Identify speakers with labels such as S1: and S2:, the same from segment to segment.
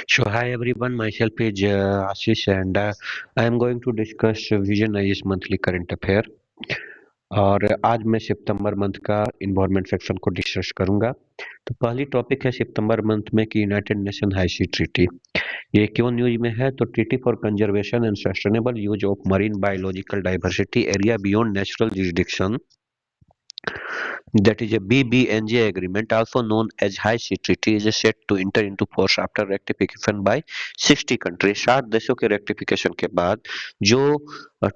S1: So hi everyone, myself is Ashish and I am going to discuss Vision IS monthly current affair और आज मैं सितंबर month का environment section को discuss करूंगा। तो पहली टॉपिक है सितंबर मंथ में कि यूनाइटेड नेशन हाई सी ट्रीटी ये क्यों न्यूज में है। तो treaty for conservation and sustainable use of marine biological diversity area beyond natural jurisdiction, that is a BBNJ agreement, also known as High Sea Treaty, is set to enter into force after rectification by 60 countries। 60 देशों के rectification के बाद जो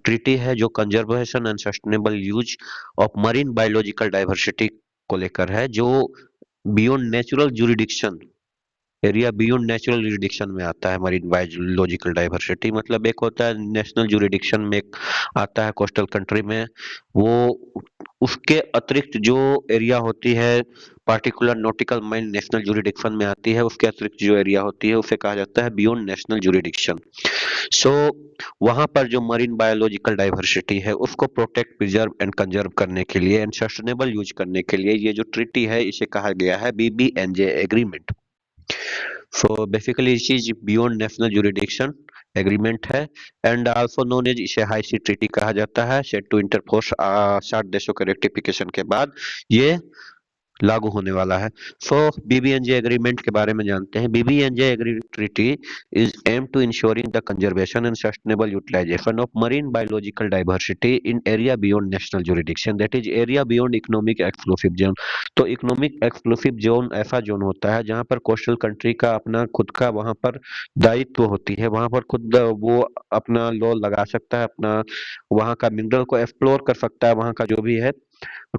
S1: treaty है जो conservation and sustainable use of marine biological diversity को लेकर है, जो beyond natural jurisdiction area beyond natural jurisdiction में आता है। मरीन बायोलॉजिकल डाइवर्सिटी मतलब एक होता है नेशनल जुरिडिक्शन में, एक आता है कोस्टल कंट्री में, वो उसके अतिरिक्त जो एरिया होती है particular nautical mile national jurisdiction में आती है, उसके अतिरिक्त जो एरिया होती है उसे कहा जाता है बियॉन्ड नेशनल जुरिडिक्शन। सो वहां पर जो मरीन बायोलॉजिकल डाइवर्सिटी है उसको प्रोटेक्ट, प्रिजर्व एंड कंजर्व करने के लिए एंड सस्टेनेबल यूज करने के लिए ये जो ट्रीटी है इसे कहा गया है BBNJ agreement. So basically it is beyond national jurisdiction agreement है एंड आल्सो नोन एज, इसे हाई सी ट्रीटी कहा जाता है। सेट टू इंटरफोर्स 60 देशों के रेक्टिफिकेशन के बाद ये लागू होने वाला है। सो बीबीएनजे एग्रीमेंट के बारे में जानते हैं। BBNJ treaty is aim to ensuring the conservation and sustainable utilization of marine biological diversity in area beyond national jurisdiction, that is area beyond economic exclusive zone. तो इकोनॉमिक एक्सक्लूसिव जोन ऐसा zone होता है जहां पर coastal country का अपना खुद का वहां पर दायित्व होती है, वहां पर खुद वो अपना लॉ लगा सकता है, अपना वहां का मिनरल को एक्सप्लोर कर सकता है, वहां का जो भी है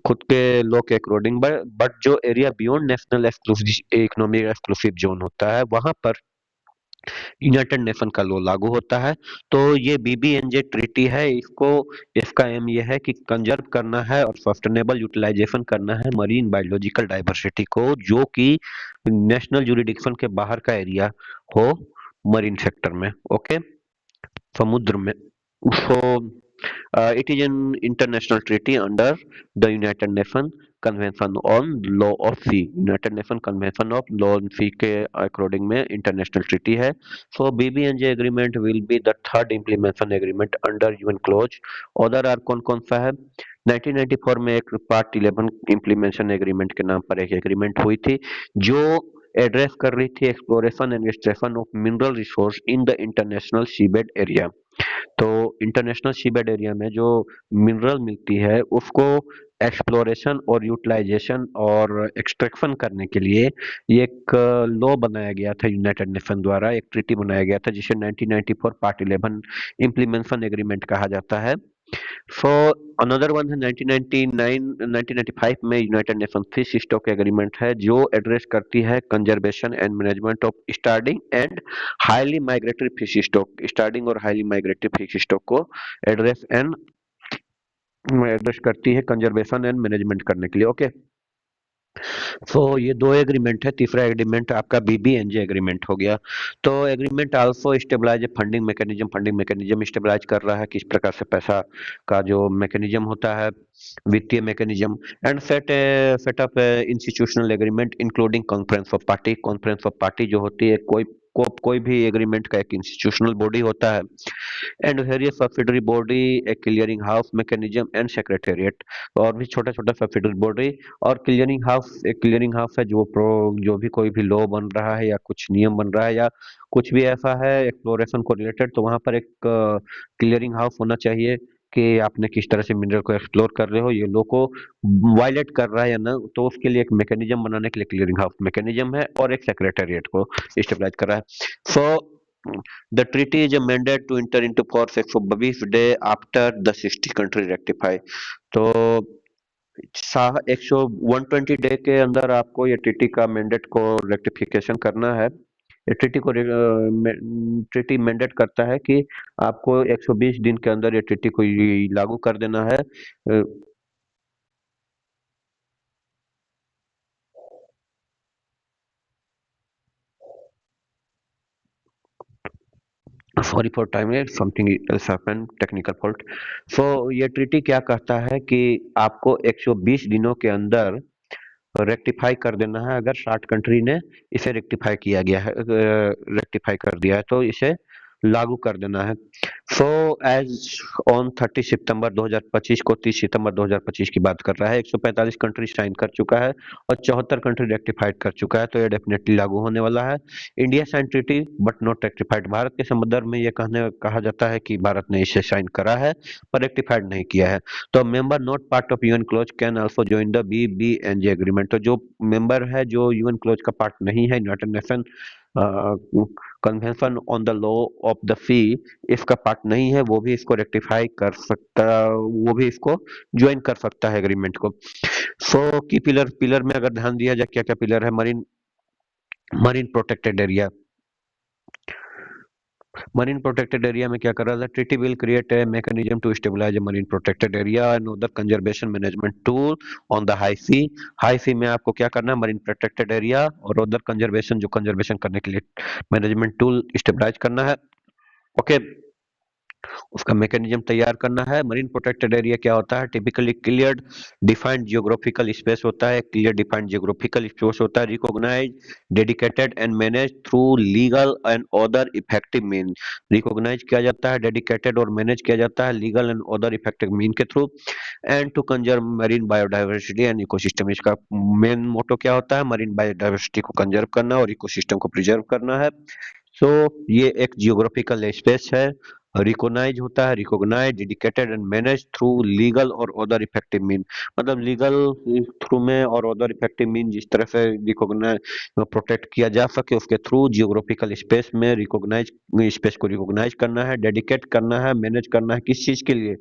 S1: खुद के लॉ के अकॉर्डिंग। बट जो area beyond national exclusive economic exclusive zone होता है वहां पर यूनाइटेड नेशन का लॉ लागू होता है। तो ये बीबीएनजे ट्रीटी है, इसको इसका एम ये है कि कंजर्व करना है और सस्टेनेबल यूटिलाइजेशन करना है मरीन बायोलॉजिकल डाइवर्सिटी को, जो कि नेशनल जुरिडिक्शन के बाहर का एरिया हो मरीन सेक्टर में, ओके, समुद्र में। सो it is an international treaty under the United Nations Convention on Law of Sea। United Nations Convention of Law on Sea के अकॉर्डिंग में इंटरनेशनल ट्रीटी है। So BBNJ agreement will be the third implementation agreement under UN clause। Other are कौन कौन सा है? 1994 में एक part 11 implementation agreement के नाम पर एक एग्रीमेंट हुई थी जो एड्रेस कर रही थी exploration and extraction of mineral resource in the international seabed area. तो इंटरनेशनल सीबेड एरिया में जो मिनरल मिलती है उसको एक्सप्लोरेशन और यूटिलाइजेशन और एक्सट्रैक्शन करने के लिए ये एक लॉ बनाया गया था यूनाइटेड नेशन द्वारा, एक ट्रीटी बनाया गया था जिसे 1994 पार्ट 11 इम्प्लीमेंटेशन एग्रीमेंट कहा जाता है। सो अनदर वन है 1995 में United nation fish stock agreement है जो एड्रेस करती है conservation and management of starting and highly migratory fish stock. Starting और हाईली माइग्रेटरी फिश स्टॉक को एड्रेस करती है कंजर्वेशन एंड मैनेजमेंट करने के लिए, ओके। सो ये दो एग्रीमेंट है, तीसरा एग्रीमेंट आपका बीबीएनजे एग्रीमेंट हो गया। तो agreement also stabilise funding mechanism stabilise कर रहा है किस प्रकार से पैसा का जो मैकेनिज्म होता है, वित्तीय mechanism, and setup institutional agreement including conference of party जो होती है, कोई भी एग्रीमेंट का एक इंस्टीट्यूशनल बॉडी होता है, एंड वेरियस सब्सिडरी बॉडी, एक clearing house mechanism and secretariat, और भी छोटा छोटा सब्सिडरी बॉडी और क्लियरिंग हाउस। एक क्लियरिंग हाउस है जो भी कोई भी लॉ बन रहा है या कुछ नियम बन रहा है या कुछ भी ऐसा है एक्सप्लोरेशन को रिलेटेड, तो वहां पर एक क्लियरिंग हाउस होना चाहिए कि आपने किस तरह से मिनरल को एक्सप्लोर कर रहे हो, ये लॉ को वायलेट कर रहा है या ना, तो उसके लिए एक मैकेनिज्म बनाने के लिए क्लियरिंग हाउस मैकेनिज्म है और एक सेक्रेटेरिएट को स्टेबलाइज कर रहा है। सो the treaty is a mandate to enter into force 122 day after the 60 country ratify। तो 120 डे के अंदर आपको ये ट्रीटी का मैंडेट को रेक्टिफिकेशन करना है। ये ट्रीटी मैंडेट करता है कि आपको 120 दिन के अंदर ये ट्रीटी को लागू कर देना है। Something else happened, technical fault. So ये ट्रीटी क्या कहता है कि आपको 120 दिनों के अंदर रेक्टिफाई कर देना है। अगर 60 कंट्री ने इसे रेक्टिफाई किया गया है, रेक्टिफाई कर दिया है तो इसे लागू कर देना है। सो एज ऑन 30 सितंबर 2025 को, 30 सितंबर 2025 की बात कर रहा है, 145 कंट्री साइन कर चुका है और 74 कंट्री रेक्टिफाइड कर चुका है, तो ये डेफिनेटली लागू होने वाला है। India sign treaty but not rectified. Bharat के संदर्भ में ये कहा जाता है कि भारत ने इसे साइन करा है पर रेक्टिफाइड नहीं किया है। तो member not part of UN close can also join the BBNJ agreement. तो जो मेंबर है जो यूएन क्लोज का पार्ट नहीं है, United Nation convention on the law of the sea, इसका पार्ट नहीं है, वो भी इसको रेक्टिफाई कर सकता, वो भी इसको ज्वाइन कर सकता है एग्रीमेंट को। सो की पिलर में अगर ध्यान दिया जाए, क्या क्या पिलर है? Marine protected area. Marine protected area में क्या कर रहा था? Treaty will create a mechanism to stabilize a marine protected area and other conservation management tool on the high sea. High sea में आपको क्या करना है? मरीन प्रोटेक्टेड एरिया और अदर कंजर्वेशन, जो कंजर्वेशन करने के लिए मैनेजमेंट टूल स्टेबलाइज करना है। ओके, उसका मैकेनिज्म तैयार करना है। मरीन प्रोटेक्टेड एरिया क्या होता है? Typically clear defined geographical space होता है, क्लियर डिफाइंड जियोग्राफिकल स्पेस होता है, recognise, dedicated and manage through legal and other effective mean. Recognize किया जाता है, डेडिकेटेड और मैनेज किया जाता है legal and other effective mean के through, and to conserve marine biodiversity and ecosystem. इसका मेन मोटो क्या होता है? मरीन बायोडाइवर्सिटी को कंजर्व करना और इकोसिस्टम को प्रिजर्व करना है। सो ये एक जियोग्राफिकल स्पेस है। रिकॉग्नाइज होता है, recognise, dedicated and manage through legal और अदर इफेक्टिव मीन। मतलब लीगल थ्रू में और अदर इफेक्टिव मीन, जिस तरह से रिकॉग्नाइज प्रोटेक्ट किया जा सके उसके थ्रू। जियोग्राफिकल स्पेस में रिकॉग्नाइज स्पेस को रिकॉग्नाइज करना है, डेडिकेट करना है, मैनेज करना है, किस चीज के लिए?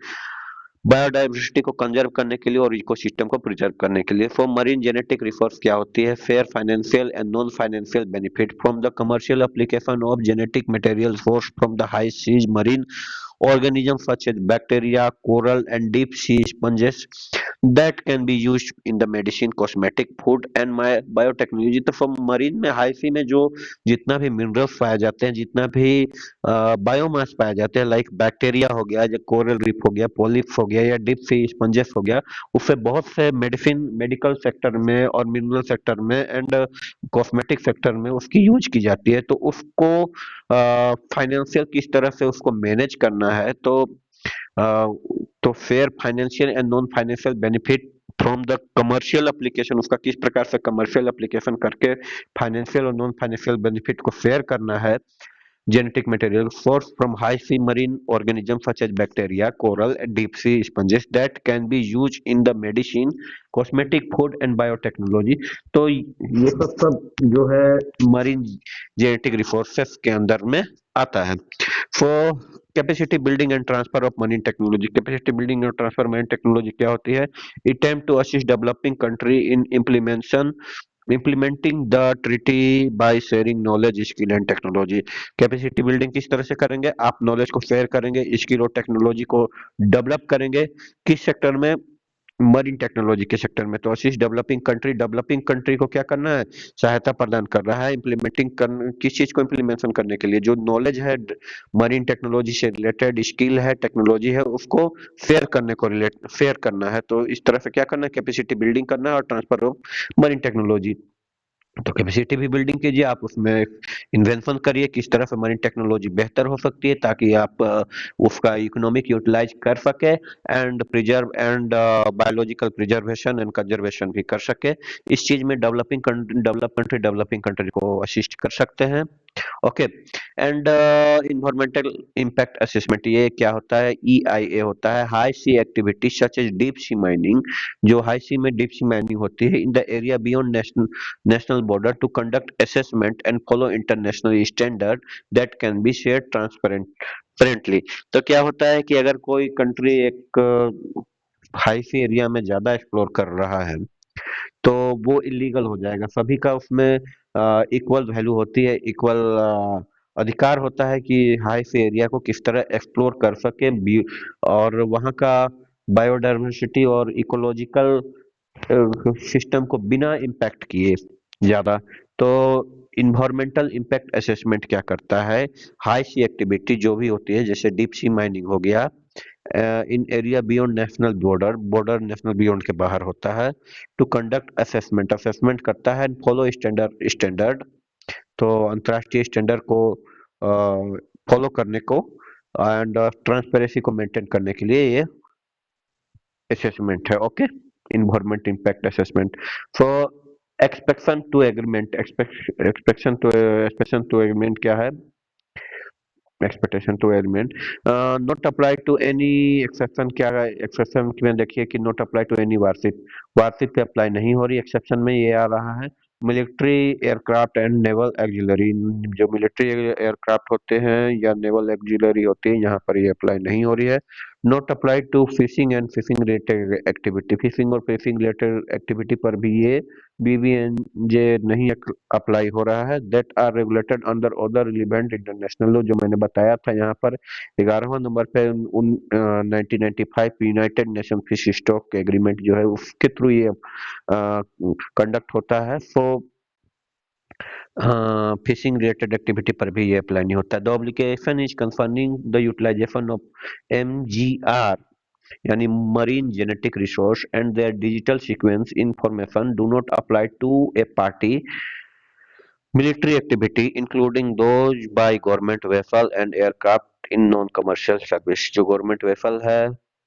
S1: बायोडाइवर्सिटी को कंजर्व करने के लिए और इकोसिस्टम को प्रिजर्व करने के लिए। फॉर मरीन जेनेटिक रिसोर्स क्या होती है? Fair financial and non financial benefit from the commercial application of genetic material source from the high seas marine organisms such as bacteria, coral, and deep sea sponges that can be used in the medicine, cosmetic, food and biotechnology। तो from marine में, high sea में जो जितना भी minerals पाए जाते हैं, जितना भी बायोमास पाए जाते हैं, लाइक बैक्टीरिया हो गया, जो कोरल रीफ हो गया, पॉलिप्स हो गया या डीप सी स्पंजेस हो गया, उससे बहुत से मेडिकल सेक्टर में और मिनरल सेक्टर में एंड कॉस्मेटिक सेक्टर में उसकी यूज की जाती है। तो उसको फाइनेंशियल किस तरह से उसको मैनेज करना है, तो fair financial and non financial benefit from the commercial application, उसका किस प्रकार से कमर्शियल एप्लीकेशन करके फाइनेंशियल और नॉन फाइनेंशियल बेनिफिट को फेयर करना है। genetic material sourced from high sea marine organisms such as bacteria, coral, and deep sea sponges that can be used in the medicine, cosmetic, food and biotechnology। तो ये सब जो है marine genetic resources के अंदर में आता है। For capacity building and transfer of marine technology. Capacity building और ट्रांसफर मरीन टेक्नोलॉजी क्या होती है? Attempt to assist developing country in implementing the treaty by sharing knowledge, skill and technology. Capacity building किस तरह से करेंगे? आप नॉलेज को शेयर करेंगे, स्किल और टेक्नोलॉजी को डेवलप करेंगे। किस सेक्टर में? मरीन टेक्नोलॉजी के सेक्टर में। तो असिस्ट डेवलपिंग कंट्री को क्या करना है? सहायता प्रदान कर रहा है इम्प्लीमेंटिंग किस चीज को इम्प्लीमेंशन करने के लिए? जो नॉलेज है मरीन टेक्नोलॉजी से रिलेटेड, स्किल है, टेक्नोलॉजी है, उसको शेयर करना है। तो इस तरह से क्या करना है? कैपेसिटी बिल्डिंग करना है और ट्रांसफर ऑफ मरीन टेक्नोलॉजी। तो कैपेसिटी भी बिल्डिंग कीजिए, आप उसमें इन्वेंशन करिए किस तरह से मरीन टेक्नोलॉजी बेहतर हो सकती है, ताकि आप उसका इकोनॉमिक यूटिलाइज कर सके and preserve and biological preservation and conservation भी कर सके। इस चीज में डेवलपिंग कंट्री को असिस्ट कर सकते हैं। Okay, and environmental impact assessment, ये क्या होता है? EIA होता है। High sea activity such as deep sea mining, जो हाई सी में डीप सी माइनिंग होती है in the area beyond national border to conduct assessment and follow international standard that can be shared transparently। तो क्या होता है कि अगर कोई कंट्री एक हाई सी एरिया में ज्यादा एक्सप्लोर कर रहा है तो वो इलीगल हो जाएगा। सभी का उसमें इक्वल वैल्यू होती है, इक्वल अधिकार होता है कि हाई सी एरिया को किस तरह एक्सप्लोर कर सके और वहाँ का बायोडाइवर्सिटी और इकोलॉजिकल सिस्टम को बिना इम्पैक्ट किए ज्यादा। तो इन्वायरमेंटल इम्पैक्ट असेसमेंट क्या करता है? हाई सी एक्टिविटी जो भी होती है, जैसे डीप सी माइनिंग हो गया in area beyond national border, border national beyond के बाहर होता है। टू कंडक्ट असेसमेंट, असेसमेंट करता है। फॉलो स्टैंडर्ड, स्टैंडर्ड तो अंतर्राष्ट्रीय स्टैंडर्ड को फॉलो करने को, एंड ट्रांसपेरेंसी को मेंटेन करने के लिए ये असेसमेंट है। Okay, environment impact assessment for expectation to agreement. Expectation to agreement क्या है? Expectation to element not apply to any exception. क्या है एक्सेप्शन में? देखिए कि not apply to any warship, warship पे अप्लाई नहीं हो रही। एक्सेप्शन में ये आ रहा है military aircraft and naval auxiliary. जो मिलिट्री एयरक्राफ्ट होते हैं या नेवल एक्सिलरी होती है, यहाँ पर ये अप्लाई नहीं हो रही है। Not apply to fishing and fishing related activity, fishing और फिशिंग रिलेटेड एक्टिविटी पर भी ये बीबीएनजे नहीं अप्लाई हो रहा है। That are regulated under other relevant international law, जो मैंने बताया था यहाँ पर 11वां नंबर पे 1995 United nation fish stock agreement जो है उसके थ्रू ये कंडक्ट होता है। सो फिशिंग रिलेटेड एक्टिविटी पर भी ये अप्लाई नहीं होता है। The obligation is concerning the utilization of MGR यानी marine genetic resource and their digital sequence information do not apply to a party military activity including those by government vessel and aircraft in non commercial service. जो government vessel है,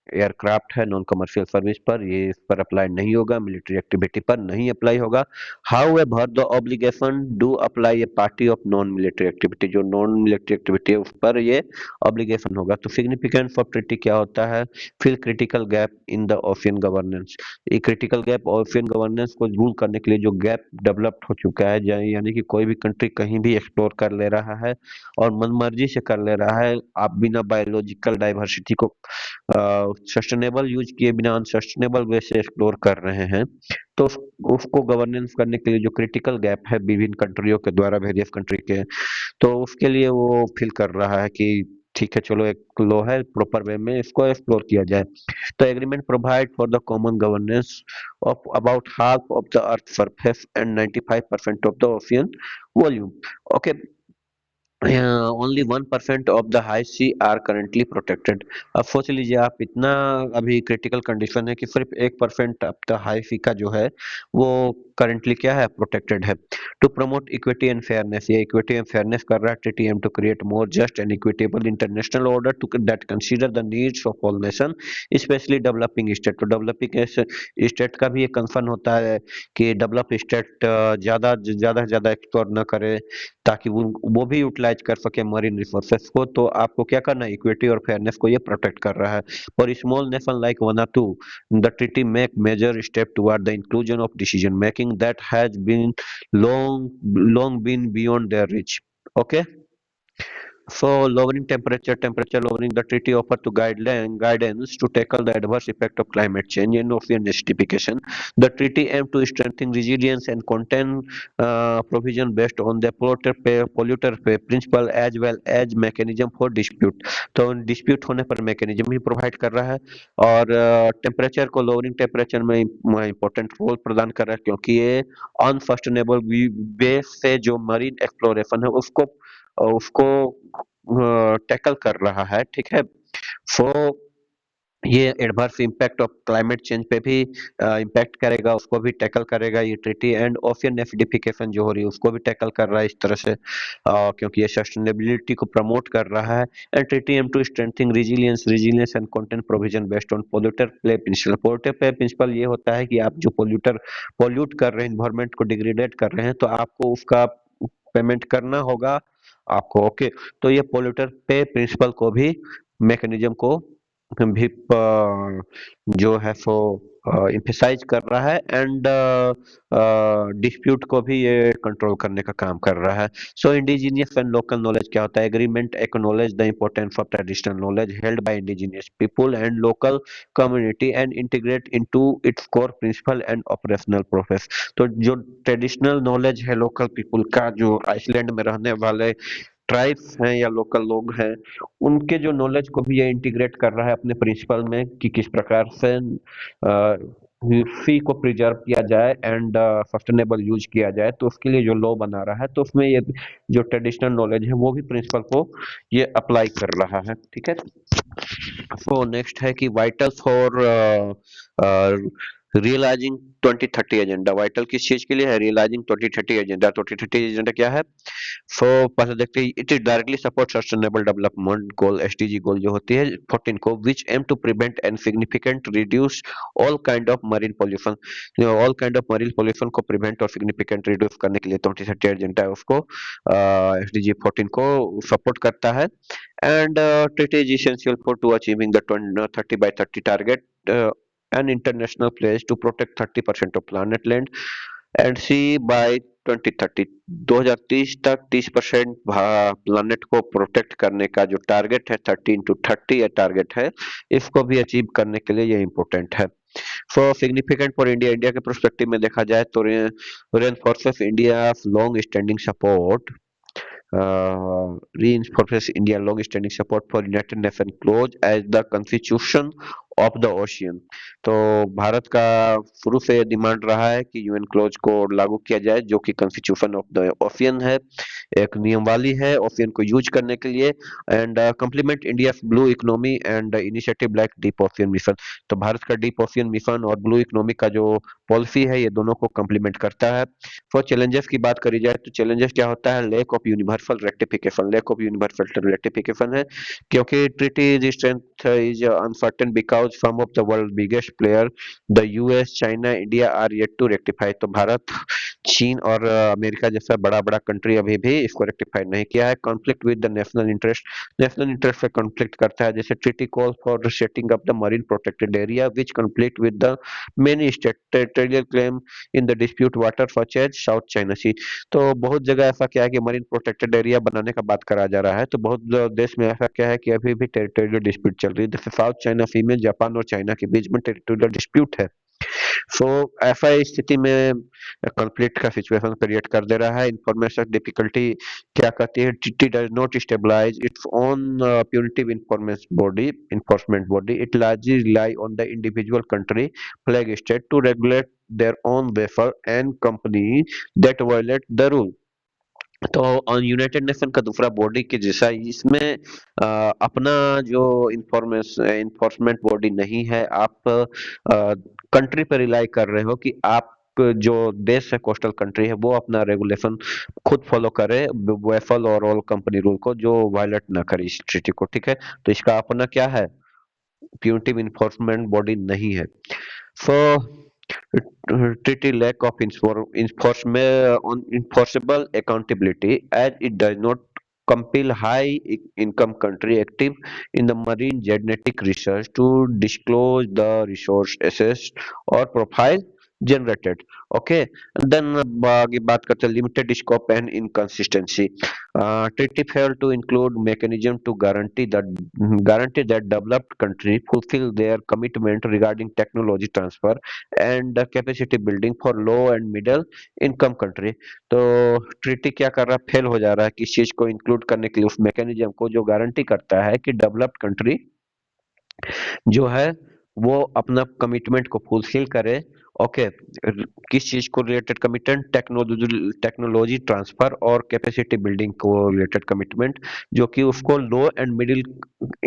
S1: aircraft है, non commercial service पर ये इस पर apply नहीं होगा, military activity पर नहीं अप्लाई होगा। How ever the obligation do apply A party of non military activity, जो नॉन मिलिट्री एक्टिविटी है उस पर ये ऑब्लिगेशन होगा। तो सिग्निफिकेंस ऑफ ट्रीटी क्या होता है? Fill critical gap in the ocean governance. ये क्रिटिकल गैप ओशियन गवर्नेंस को रूल करने के लिए जो गैप डेवलप्ड हो चुका है, यानी कि कोई भी कंट्री कहीं भी एक्सप्लोर कर ले रहा है और मनमर्जी से कर ले रहा है, आप बिना बायोलॉजिकल डाइवर्सिटी को सस्टेनेबल यूज किए बिना अनसस्टेनेबल वे से एक्सप्लोर कर रहे हैं, तो उसको गवर्नेंस करने के लिए जो क्रिटिकल गैप है विभिन्न कंट्रियों के द्वारा, वेरियस कंट्री के, तो उसके लिए वो फील कर रहा है कि ठीक है चलो एक लो है, प्रॉपर वे में इसको एक्सप्लोर किया जाए। तो agreement provide for the common governance of about half of the earth surface and 95% of the ocean volume. Okay, only 1% of the high sea are currently protected. अब सोच लीजिए आप, इतना अभी क्रिटिकल कंडीशन है कि सिर्फ 1% ऑफ द हाई सी का जो है वो करेंटली क्या है? प्रोटेक्टेड है। To promote equity and fairness, ये इक्विटी एंड फेयरनेस कर रहा है TTM to create more just and equitable international order to that consider the needs of all nation specially developing state. तो डेवलपिंग स्टेट का भी एक concern होता है कि डेवलप स्टेट ज्यादा ज्यादा ज्यादा एक्सप्लोर न करे ताकि वो भी यूटिलाइज कर सके मरीन रिसोर्सेस को। तो आपको क्या करना है? इक्विटी और फेयरनेस को ये प्रोटेक्ट कर रहा है। और small nation like Vanuatu the treaty make major step toward the inclusion of decision making that has been long been beyond their reach. Okay, so lowering temperature lowering, the treaty offer to guidance to tackle the adverse effect of climate change and ocean acidification. The treaty aim to strengthen resilience and contain provision based on the polluter pay principle as well as mechanism for dispute। तो dispute होने पर mechanism भी provide कर रहा है, और temperature को lowering temperature में important रोल प्रदान कर रहा है, क्योंकि ये अनसस्टेनेबल बेस से जो मरीन एक्सप्लोरेशन है उसको टैकल कर रहा है। ठीक है, सो ये adverse impact of climate change पे भी इम्पैक्ट करेगा, उसको भी टैकल करेगा ये ट्रीटी। एंड ओशियन एसिडिफिकेशन जो हो रही है उसको भी टैकल कर रहा है इस तरह से, क्योंकि ये सस्टेनेबिलिटी को प्रमोट कर रहा है। And treaty aim to strengthening resilience and content provision based on polluter play principle. Polluter play principle ये होता है कि आप जो पोल्यूट कर रहे हैं, इन्वायरमेंट को डिग्रेडेट कर रहे हैं, तो आपको उसका पेमेंट करना होगा आपको। ओके, तो ये पोल्यूटर पे प्रिंसिपल को भी, मैकेनिज्म को भी जो है सो इम्फेसाइज कर रहा है, एंड डिस्प्यूट को भी ये कंट्रोल करने का काम कर रहा है। सो इंडिजिनियस एंड लोकल नॉलेज क्या होता है? Agreement acknowledge the importance of traditional knowledge held by indigenous people and local community and integrate into its core principle and operational process. तो जो ट्रेडिशनल नॉलेज है लोकल पीपल का, जो Iceland में रहने वाले ट्राइब्स हैं या लोकल लोग हैं, उनके जो नॉलेज को भी ये इंटीग्रेट कर रहा है अपने प्रिंसिपल में कि किस प्रकार से सी को प्रिजर्व किया जाए एंड सस्टेनेबल यूज किया जाए। तो उसके लिए जो लॉ बना रहा है, तो उसमें ये जो ट्रेडिशनल नॉलेज है वो भी प्रिंसिपल को ये अप्लाई कर रहा है। ठीक है। सो नेक्स्ट है कि vital for realising 2030 agenda. Vital किस चीज के लिए है? Realising 2030 agenda. 2030 एजेंडा क्या है? सो पहले देखते हैं, it is directly support sustainable development goal, SDG goal जो होती है 14 को, which aim to prevent and significant reduce all kind of marine pollution. All kind of marine pollution को प्रिवेंट और सिग्निफिकेंट रिड्यूस करने के लिए 2030 एजेंडा है, उसको एसडीजी 14 को सपोर्ट करता है। And it is essential for to achieving the 20, 30 by 30 target, an international pledge to protect 30% of planet land and sea by 2030। 2030 तक 30% प्लानट को प्रोटेक्ट करने का जो टारगेट है, 30 into 30 ये टारगेट है, इसको भी अचीव करने के लिए ये इम्पोर्टेंट है। For significant for India, India के प्रोस्पेक्टिव में देखा जाए तो reinforces India long standing support, reinforces India long-standing support for United Nations clause as the constitution of the ocean. तो भारत का शुरू से ये डिमांड रहा है कि यूएन क्लोज को लागू किया जाए, जो कि कॉन्स्टिट्यूशन ऑफ द ओशियन है, एक नियमावली है ओशियन को यूज करने के लिए। And complement India blue economy and initiative like deep ocean mission. तो भारत का डीप ओशियन मिशन और ब्लू इकोनॉमी का जो पॉलिसी है, ये दोनों को कम्प्लीमेंट करता है। फॉर चैलेंजेस की बात करी जाए तो चैलेंजेस क्या होता है? Lack of universal rectification. Lack of universal rectification है क्योंकि treaty strength is uncertain because some of the world biggest player, the US, China, India are yet to rectify। तो भारत, चीन और अमेरिका जैसा बड़ा बड़ा कंट्री अभी भी इसको रेक्टिफाई नहीं किया है। Conflict with the national interest, national interest से कॉन्फ्लिक्ट करता है, जैसे treaty call for setting up the marine protected area which conflict with the many state territorial claim in the dispute water such as South China Sea. तो बहुत जगह ऐसा क्या है कि मरीन प्रोटेक्टेड एरिया बनाने का बात करा जा रहा है, तो बहुत देश में ऐसा क्या है कि अभी भी टेरिटोरियल डिस्प्यूट चल रही है, जैसे साउथ चाइना सी में जापान और चाइना के बीच में टेरिटोरियल डिस्प्यूट है। सो ऐसा स्थिति में कॉन्फ्लिक्ट का सिचुएशन क्रिएट कर दे रहा है। इंफॉर्मेशन डिफिकल्टी क्या कहती है? टीटी does not stabilise its own punitive enforcement body, it largely rely on the individual country flag state to regulate their own vessel and company that violate the rule। तो United nation का दूसरा body के जैसा इसमें अपना जो enforcement body नहीं है। आप कंट्री पर रिलाई कर रहे हो कि आप जो देश है, कोस्टल कंट्री है, वो अपना रेगुलेशन खुद फॉलो करे, वेफल और ऑल कंपनी रूल को, जो वायलेट ना करे इस ट्रीटी को, ठीक है। तो इसका अपना क्या है? प्यूनिटिव इन्फोर्समेंट बॉडी नहीं है। सो treaty lack of enforceable accountability, as it does not compel high income country active in the marine genetic research to disclose the resource assessed or profile generated। Okay, then आगे बात करते हैं limited scope and inconsistency. treaty failed to include mechanism to guarantee that developed country fulfill their commitment regarding technology transfer and capacity building for low and middle income country। तो treaty क्या कर रहा है? Fail हो जा रहा है किस चीज को इंक्लूड करने के लिए? उस मैकेनिज्म को जो गारंटी करता है कि डेवलप्ड कंट्री जो है वो अपना कमिटमेंट को फुलफिल करे। ओके, किस चीज को रिलेटेड कमिटमेंट? टेक्नोलॉजी ट्रांसफर और कैपेसिटी बिल्डिंग को रिलेटेड कमिटमेंट, जो कि उसको लो एंड मिडिल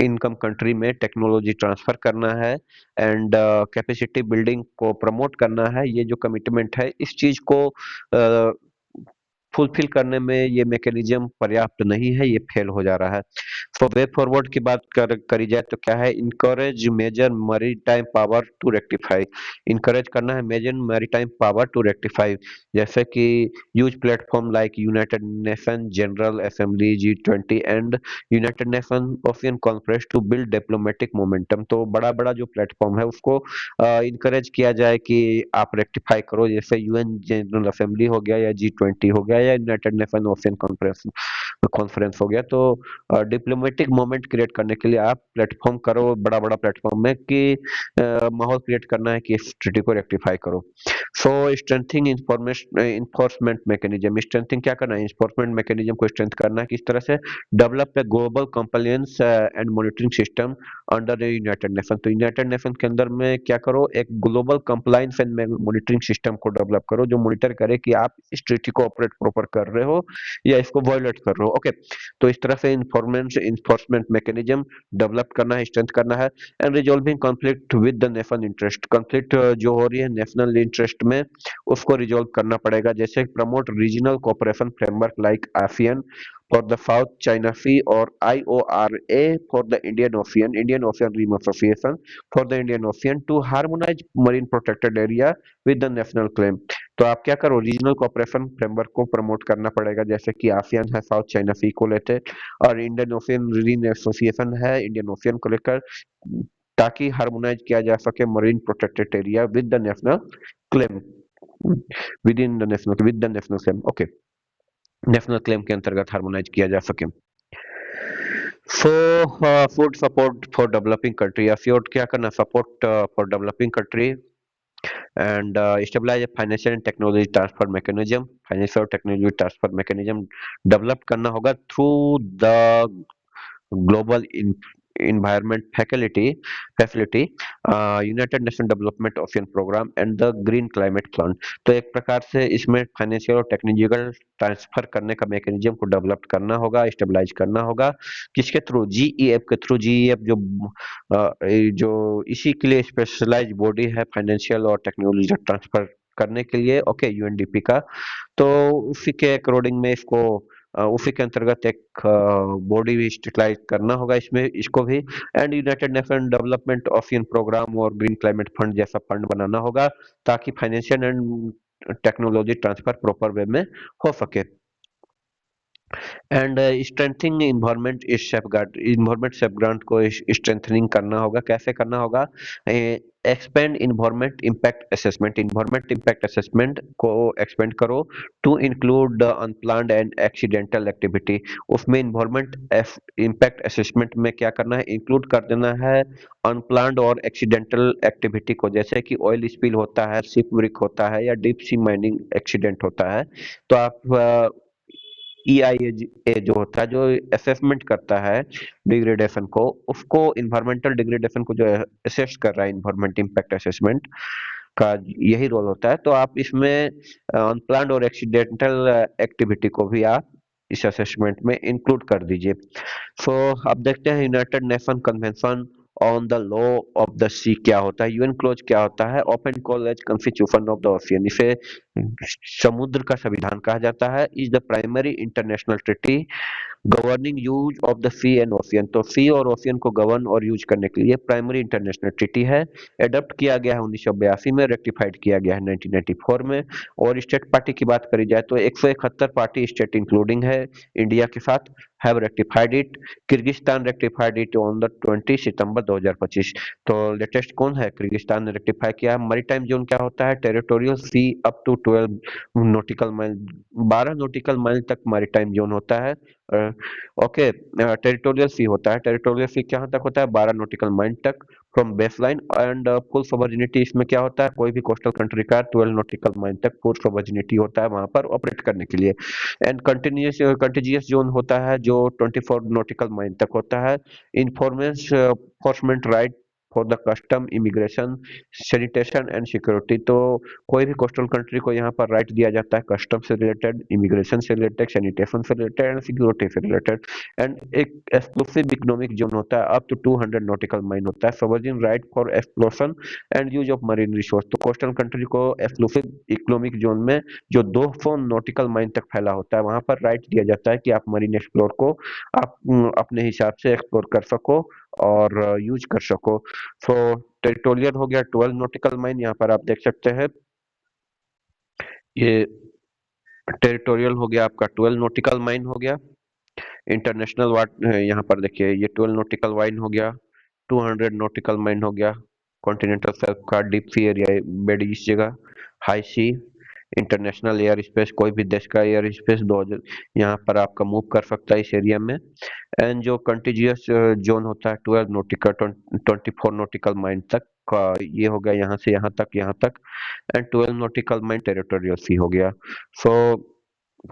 S1: इनकम कंट्री में टेक्नोलॉजी ट्रांसफर करना है एंड कैपेसिटी बिल्डिंग को प्रमोट करना है। ये जो कमिटमेंट है, इस चीज को फुलफिल करने में ये मैकेनिज्म पर्याप्त नहीं है, ये फेल हो जा रहा है। तो वे फॉरवर्ड की बात करी जाए तो क्या है? Encourage major maritime power to rectify. Encourage करना है major maritime power to rectify, जैसे कि use platform like United Nation General Assembly G20 and United Nation ocean conference to build diplomatic momentum. तो बड़ा बड़ा जो प्लेटफॉर्म है उसको इनकरेज किया जाए कि आप रेक्टिफाई करो, जैसे यूएन जनरल असेंबली हो गया, या G20 हो गया, या यूनाइटेड नेशन ओशियन कॉन्फ्रेंस हो गया। तो डिप्लोमेटिक मोमेंट क्रिएट करने के लिए आप प्लेटफॉर्म करो बड़ा बड़ा प्लेटफॉर्म में कि माहौल क्रिएट करना है कि इस ट्रीटी को रेक्टिफाई करो। सो स्ट्रेंथिंग इन्फोर्समेंट मैकेनिज्म। स्ट्रेंथिंग क्या करना है? इन्फोर्समेंट मैकेनिज्म को स्ट्रेंथ करना है। किस तरह से? Develop a global compliance and monitoring system under United nation. तो यूनाइटेड नेशन के अंदर में क्या करो? एक global compliance and monitoring system को डेवलप करो, जो मॉनिटर करे कि आप इस ट्रीटी को ऑपरेट प्रॉपर कर रहे हो या इसको वायलेट कर रहे हो। ओके, तो इस तरह से इन्फोर्समेंट मैकेनिज्म डेवलप करना है, स्ट्रेंथ करना है। And resolving conflict with the national interest, conflict जो हो रही है नेशनल इंटरेस्ट में उसको रिजॉल्व करना पड़ेगा। जैसे promote regional cooperation framework like ASEAN for the South China Sea or IORA for the Indian Ocean Rim Association for the Indian Ocean to harmonize marine protected area with the national claim। तो आप क्या करो, regional cooperation framework को promote करना पड़ेगा, जैसे कि ASEAN है साउथ चाइना सी को लेते, और इंडियन ओशियन रीजन एसोसिएशन है इंडियन ओशियन को लेकर, ताकि हार्मोनाइज किया जा सके marine protected area with the national claim, with the national claim. Okay, national claim के अंतर्गत हार्मोनाइज किया जा सके। So food support for developing country, afford क्या करना, support for developing country and stabilize financial and technology transfer mechanism, financial और technology transfer mechanism develop करना होगा through the global environment facility United Nation development ocean programme and the green climate plan. तो एक प्रकार से इसमें financial और technological transfer करने का मैकेनिज्म को डेवलप करना होगा, स्टेबलाइज करना होगा, किसके थ्रू, जीईएफ के थ्रू। जीईएफ जो इसी के लिए स्पेशलाइज बॉडी है फाइनेंशियल और टेक्नोलॉजी ट्रांसफर करने के लिए, ओके, यूएनडीपी का। तो उसी के अकॉर्डिंग में इसको उसी के अंतर्गत एक बॉडी भी स्टेबलाइज करना होगा इसमें, इसको भी। And United Nation development ocean programme और ग्रीन क्लाइमेट फंड जैसा फंड बनाना होगा, ताकि financial and technology transfer proper way में हो सके। एंड स्ट्रेंथनिंग इन्वायरमेंट सेफगार्ड को स्ट्रेंथनिंग करना होगा। कैसे करना होगा, एक्सपेंड इन्वायरमेंट इम्पैक्ट असेसमेंट को एक्सपेंड करो to include unplanned and accidental activity. उसमें इन्वायरमेंट इम्पैक्ट असेसमेंट में क्या करना है, इंक्लूड कर देना है अनप्लान्ड और एक्सीडेंटल एक्टिविटी को, जैसे कि ऑयल स्पिल होता है, शिप ब्रिक होता है, या डीप सी माइनिंग एक्सीडेंट होता है। तो आप ईआईए जो होता है, जो असेसमेंट करता है डिग्रेडेशन को, उसको इन्वायरमेंटल डिग्रेडेशन को जो असेस कर रहा है, इन्वायरमेंट इम्पैक्ट असेसमेंट का यही रोल होता है। तो आप इसमें अनप्लान्ड और एक्सीडेंटल एक्टिविटी को भी आप इस असेसमेंट में इंक्लूड कर दीजिए। सो अब देखते हैं United Nation convention on the law of the sea क्या होता है, यूएन क्लोज क्या होता है, often called as constitution of the ocean. इसे समुद्र का संविधान कहा जाता है। Is the primary international treaty governing use of the sea and ocean. तो सी और ओशियन को गवर्न और यूज करने के लिए प्राइमरी इंटरनेशनल ट्रीटी है। एडॉप्ट किया गया है 1982 में, रेक्टिफाइड किया गया है 1994 में। और स्टेट पार्टी की बात करी जाए तो 171 पार्टी स्टेट इंक्लूडिंग है इंडिया के साथ, have rectified it. Kyrgyzstan rectified it on the 20 सितंबर 2025। तो लेटेस्ट कौन है, किर्गिस्तान ने रेक्टिफाई किया। मैरीटाइम जोन क्या होता है, territorial sea up to 12 nautical mile, 12 nautical mile तक मैरीटाइम जोन होता है। ओके, टेरिटोरियल सी होता है, टेरिटोरियल सी कहाँ तक होता है, 12 नॉटिकल माइल तक from baseline. And full sovereignty इसमें क्या होता है, कोई भी कोस्टल कंट्री का 12 नॉटिकल माइल तक फुल सॉवरेनिटी होता है वहां पर ऑपरेट करने के लिए। एंड कंटिन्यूस जोन होता है जो 24 नॉटिकल माइल तक होता है। Enforcement right for the custom, immigration, sanitation and security. तो कोई भी कोस्टल कंट्री को यहाँ पर राइट दिया जाता है कस्टम से रिलेटेड, इमिग्रेशन से रिलेटेड, सैनिटेशन से रिलेटेड एंड सिक्योरिटी से रिलेटेड। एंड एक एक्सक्लूसिव इकोनॉमिक जोन होता है, अप टू 200 नॉटिकल माइल होता है। Sovereign right for exploration and use of marine resource. तो कोस्टल कंट्री को एक्सक्लूसिव इकोनॉमिक जोन में जो 200 नॉटिकल माइल तक फैला होता है वहां पर राइट दिया जाता है कि आप मरीन एक्सप्लोर को आप अपने हिसाब से एक्सप्लोर कर सको और यूज कर सको। सो टेरिटोरियल हो गया 12 नॉटिकल माइल, यहाँ पर आप देख सकते हैं ये टेरिटोरियल हो गया आपका 12 नॉटिकल माइल हो गया। इंटरनेशनल वाट यहाँ पर देखिए ये 12 नॉटिकल माइल हो गया, 200 नॉटिकल माइल हो गया कॉन्टिनेंटल शेल्फ का, डीप सी एरिया बेड इस जगह, हाई सी, इंटरनेशनल एयर स्पेस, कोई भी देश का एयर स्पेस 2000 यहाँ पर आपका मूव कर सकता है इस एरिया में। एंड जो कंटिजियस जोन होता है 12 नॉटिकल 24 नॉटिकल माइल तक का, ये हो गया यहाँ से यहाँ तक, यहाँ तक। एंड 12 नॉटिकल माइल टेरिटोरियल सी हो गया। सो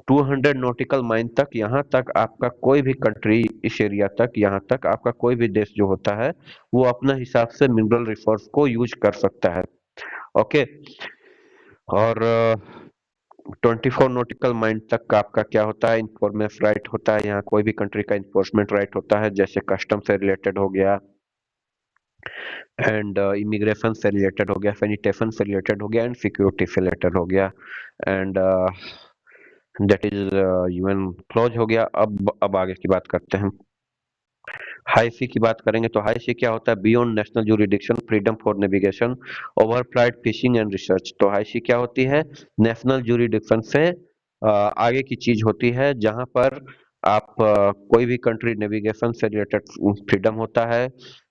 S1: 200 नॉटिकल माइल तक, यहाँ तक आपका कोई भी कंट्री, इस एरिया तक, यहाँ तक आपका कोई भी देश जो होता है वो अपना हिसाब से मिनरल रिसोर्स को यूज कर सकता है। ओके, और 24 नॉटिकल माइल तक का आपका क्या होता है, इन्फोर्मेंस राइट होता है। यहाँ कोई भी कंट्री का इन्फोर्समेंट राइट होता है, जैसे कस्टम से रिलेटेड हो गया, एंड इमिग्रेशन से रिलेटेड हो गया, सैनिटेशन से रिलेटेड हो गया, एंड सिक्योरिटी से रिलेटेड हो गया, and that is UN clause हो गया। अब आगे की बात करते हैं। हाई सी की बात करेंगे तो हाई सी क्या होता है, beyond national jurisdiction, freedom for navigation, over flight, fishing and research. तो हाई सी क्या होती है, नेशनल जुरिडिक्शन से आगे की चीज होती है, जहां पर आप कोई भी कंट्री नेविगेशन से रिलेटेड फ्रीडम होता है,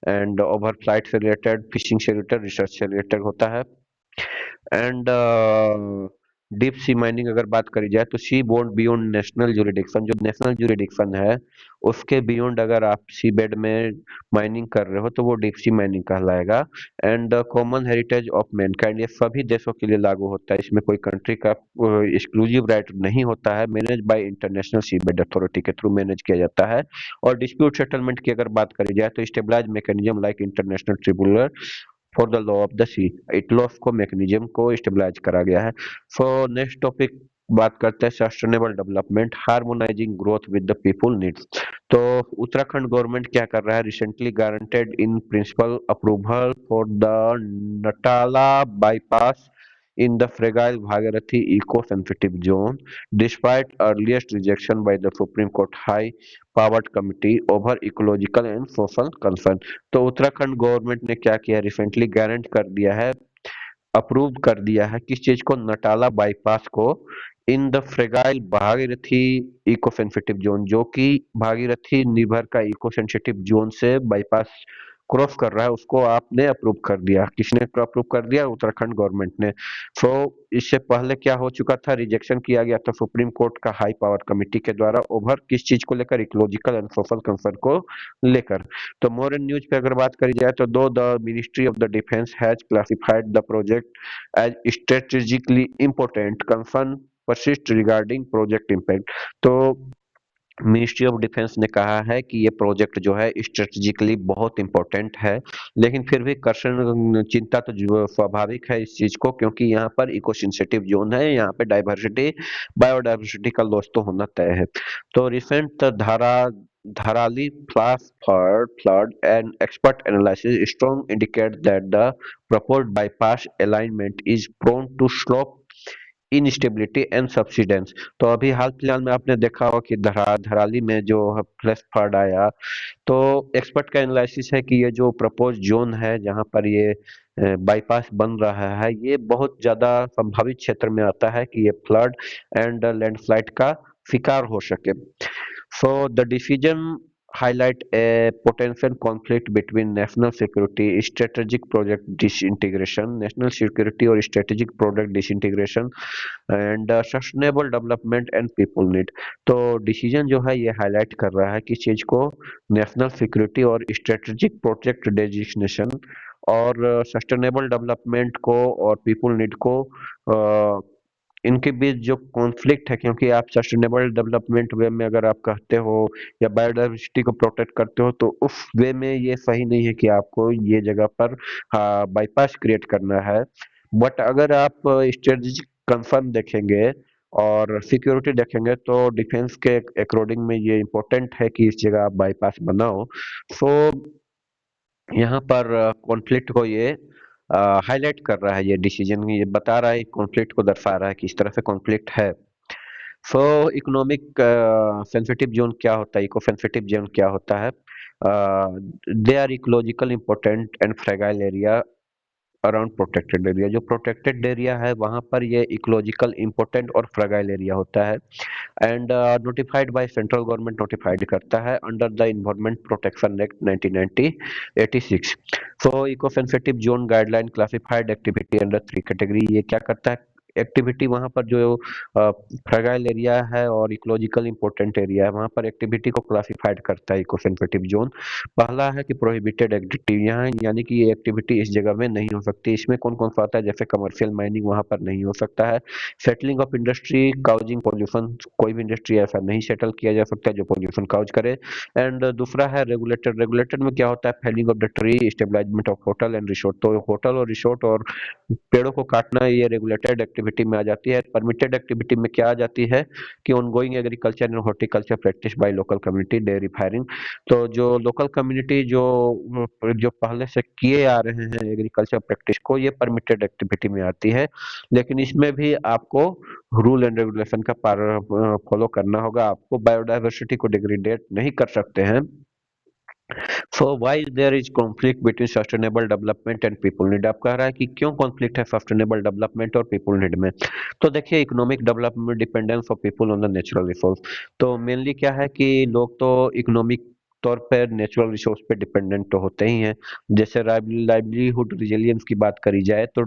S1: एंड ओवर फ्लाइट से रिलेटेड, फिशिंग से रिलेटेड, रिसर्च से रिलेटेड होता है। एंड डीप सी माइनिंग अगर बात करी जाए तो sea board beyond national jurisdiction, जो नेशनल जुरिडिक्शन है उसके बियॉन्ड अगर आप सी बेड में माइनिंग कर रहे हो तो वो डीप सी माइनिंग कहलाएगा। And common heritage of Mankind, ये सभी देशों के लिए लागू होता है, इसमें कोई कंट्री का एक्सक्लूसिव राइट नहीं होता है। Manage by international seabed authority के थ्रू मैनेज किया जाता है। और डिस्प्यूट सेटलमेंट की अगर बात करी जाए तो stabilize mechanism like international tribunal for the law of the sea, ITLOS को मैकेनिज्म को स्टेबलाइज करा गया है। सो नेक्स्ट टॉपिक बात करते हैं sustainable development, harmonising growth with the people needs. तो उत्तराखंड गवर्नमेंट क्या कर रहा है, recently guaranteed in principle approval for the नटाला bypass in the fragile Bhagirathi eco-sensitive zone, despite earliest rejection by the Supreme Court High Powered Committee over ecological and social concern। तो Uttarakhand government ने क्या किया, recently गारंट कर दिया है, approve कर दिया है किस चीज को, नटाला बाईपास को, in the fragile Bhagirathi eco sensitive zone, जो कि भागीरथी रिवर का इको सेंसिटिव जोन से बाईपास क्रॉस कर रहा है, उसको आपने अप्रूव कर दिया। किसने अप्रूव कर दिया, उत्तराखंड गवर्नमेंट ने। सो इससे पहले क्या हो चुका था, रिजेक्शन किया गया था सुप्रीम कोर्ट का हाई पावर कमेटी के द्वारा, ओवर किस चीज को लेकर, इकोलॉजिकल एंड सोशल कंसर्न को लेकर। तो मोर इन न्यूज पे अगर बात करी जाए तो though the ministry of the defence has classified the project as strategically important, concern persist regarding project impact. तो मिनिस्ट्री ऑफ डिफेंस ने कहा है कि ये प्रोजेक्ट जो है स्ट्रेटेजिकली बहुत इंपॉर्टेंट है, लेकिन फिर भी कर्षण चिंता तो स्वाभाविक है इस चीज को, क्योंकि यहाँ पर इको सेंसिटिव जोन है, यहाँ पे डाइवर्सिटी, बायोडाइवर्सिटी का लॉस तो होना तय है। तो recent Dharali flood and expert analysis strong indicate that the proposed bypass alignment is prone to slope instability and subsidence. तो अभी हाल फिलहाल में आपने देखा होगा कि धराली में जो फ्लैश फ्लड आया, तो एक्सपर्ट का एनालिसिस है कि ये जो प्रपोज जोन है जहां पर ये बाईपास बन रहा है, ये बहुत ज्यादा संभावित क्षेत्र में आता है कि ये फ्लड एंड लैंडस्लाइड का शिकार हो सके। So the decision highlight a potential conflict between national security, strategic project disintegration, national security और strategic project disintegration and sustainable development and people need। तो डिसीजन जो है ये हाईलाइट कर रहा है किस चीज को, नेशनल सिक्योरिटी और स्ट्रेटेजिक प्रोजेक्ट डेजिग्नेशन और सस्टेनेबल डेवलपमेंट को और पीपल नीड को, इनके बीच जो कॉन्फ्लिक्ट है, क्योंकि आप सस्टेनेबल डेवलपमेंट वे में अगर आप कहते हो या बायोडाइवर्सिटी को प्रोटेक्ट करते हो, तो उस वे में ये सही नहीं है कि आपको ये जगह पर बाईपास क्रिएट करना है। बट अगर आप स्ट्रेटेजिक कंसर्न देखेंगे और सिक्योरिटी देखेंगे तो डिफेंस के अकॉर्डिंग में ये इम्पोर्टेंट है कि इस जगह आप बाईपास बनाओ। सो यहाँ पर कॉन्फ्लिक्ट को ये हाईलाइट कर रहा है, ये डिसीजन ये बता रहा है, कॉन्फ्लिक्ट को दर्शा रहा है कि इस तरह से कॉन्फ्लिक्ट है। सो इकोनॉमिक सेंसिटिव जोन क्या होता है, इको सेंसिटिव जोन क्या होता है, they are ecological important and fragile area around protected area. जो प्रोटेक्टेड एरिया है वहां पर ये इकोलॉजिकल इंपॉर्टेंट और फ्रेगाइल एरिया होता है। And notified by central government, notified करता है under the environment protection act 1986। So eco sensitive zone guideline classified activity under 3 category. ये क्या करता है, एक्टिविटी वहां पर जो फ्रेगाइल एरिया है और इकोलॉजिकल इंपॉर्टेंट एरिया है वहां पर एक्टिविटी को क्लासिफाइड करता है इको सेंसिटिव जोन। पहला है कि प्रोहिबिटेड एक्टिविटी, यहाँ यानी कि ये एक्टिविटी इस जगह में नहीं हो सकती। इसमें कौन कौन सा आता है, जैसे कमर्शियल माइनिंग वहां पर नहीं हो सकता है, settling of industry causing pollution, कोई भी इंडस्ट्री ऐसा नहीं सेटल किया जा सकता जो पॉल्यूशन काउज करे। एंड दूसरा है रेगुलेटेड, रेगुलेटेड में क्या होता है, felling of the tree, stabilisement of hotel and resort. तो होटल और रिसोर्ट और पेड़ों को काटना ये रेगुलेटेड एक्टिविटी एक्टिविटी में आ जाती है। परमिटेड एक्टिविटी में क्या आ जाती है कि ongoing agriculture and horticulture practice by local community, dairy farming. तो जो लोकल कम्युनिटी जो पहले से किए आ रहे हैं एग्रीकल्चर प्रैक्टिस को, ये परमिटेड एक्टिविटी में आती है। लेकिन इसमें भी आपको रूल एंड रेगुलेशन का फॉलो करना होगा। आपको बायोडायवर्सिटी को डिग्रेडेट नहीं कर सकते हैं। So why there is conflict between sustainable development and people need? आप कह रहा है कि क्यों कॉन्फ्लिक्ट है सस्टेनेबल डेवलपमेंट और पीपल नीड में। तो देखिए, economic development dependence of people on the natural resource. तो मेनली क्या है कि लोग तो इकोनॉमिक तौर पर नेचुरल रिसोर्स पे डिपेंडेंट तो होते ही हैं। जैसे लाइवलीहुड रिजिलियंस की बात करी जाए तो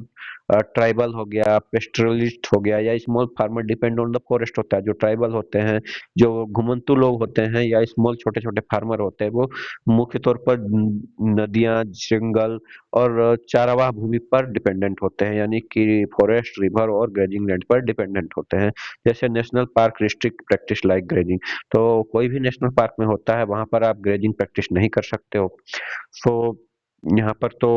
S1: ट्राइबल हो गया, पेस्टरलिस्ट हो गया, या small farmer depend on the forest होता है। जो ट्राइबल होते हैं, जो घुमंतू लोग होते हैं, या स्मॉल छोटे छोटे फार्मर होते हैं, वो मुख्य तौर पर नदियां, जंगल और चारागाह भूमि पर डिपेंडेंट होते हैं, यानी कि फॉरेस्ट, रिवर और ग्रेजिंग लैंड पर डिपेंडेंट होते हैं। जैसे national park restrict practice like grazing. तो कोई भी नेशनल पार्क में होता है, वहां पर आप ग्रेजिंग प्रैक्टिस नहीं कर सकते हो। सो यहाँ पर तो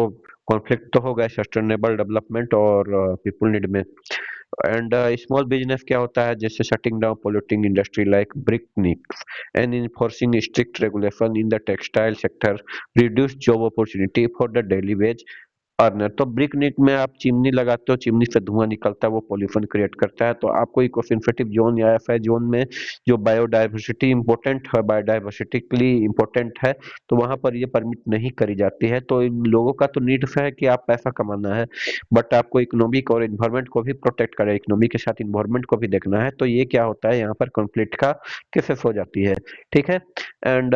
S1: कॉन्फ्लिक्ट तो होगा सस्टेनेबल डेवलपमेंट और पीपल नीड में। एंड स्मॉल बिजनेस क्या होता है, जैसे shutting down polluting industry like brick kilns and enforcing strict regulation in the textile sector reduce job opportunity for the daily wage earner. तो ब्रिकनिक में आप चिमनी लगाते हो, चिमनी से धुआं निकलता है, वो पॉल्यूशन क्रिएट करता है। तो आपको इको सेंसिटिव जोन या एफआई जोन में जो बायोडाइवर्सिटी इंपॉर्टेंट है, बायोडाइवर्सिटिकली इंपॉर्टेंट है, तो वहां पर ये परमिट नहीं करी जाती है। तो इन लोगों का तो नीड है कि आप पैसा कमाना है, बट आपको इकोनॉमिक और इन्वायरमेंट को भी प्रोटेक्ट करे, इकोनॉमी के साथ इन्वायरमेंट को भी देखना है। तो ये क्या होता है, यहाँ पर कॉन्फ्लिक्ट का केसेस हो जाती है। ठीक है। एंड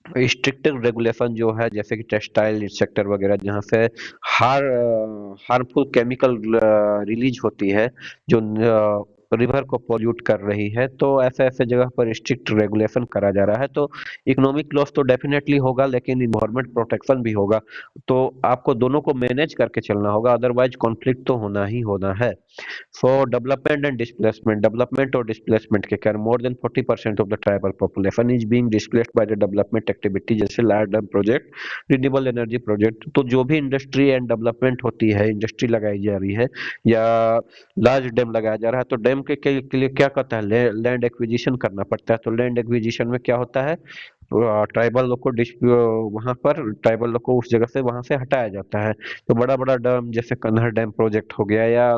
S1: स्ट्रिक्ट रेगुलेशन जो है, जैसे कि टेक्सटाइल सेक्टर वगैरह, जहाँ से हार्मफुल केमिकल रिलीज होती है, जो रिवर को पोल्यूट कर रही है, तो ऐसे ऐसे जगह पर स्ट्रिक्ट रेगुलेशन करा जा रहा है। तो इकोनॉमिक लॉस तो डेफिनेटली होगा, लेकिन इन्वायरमेंट प्रोटेक्शन भी होगा। तो आपको दोनों को मैनेज करके चलना होगा, अदरवाइज कॉन्फ्लिक्ट तो होना ही होना है। For development and displacement, development और डिस्प्लेसमेंट के कारण more than 40% of the tribal population is being displaced by the development activity, जैसे large dam project, renewable energy project. तो जो भी इंडस्ट्री एंड डेवलपमेंट होती है, इंडस्ट्री लगाई जा रही है या लार्ज डैम लगाया जा रहा है, तो डैम के लिए क्या करता है, लैंड एक्विजिशन करना पड़ता है। तो लैंड एक्विजिशन में क्या होता है, ट्राइबल लोग को वहां पर ट्राइबल लोग को उस जगह से वहां से हटाया जाता है। तो बड़ा बड़ा डैम जैसे कन्हर डैम प्रोजेक्ट हो गया, या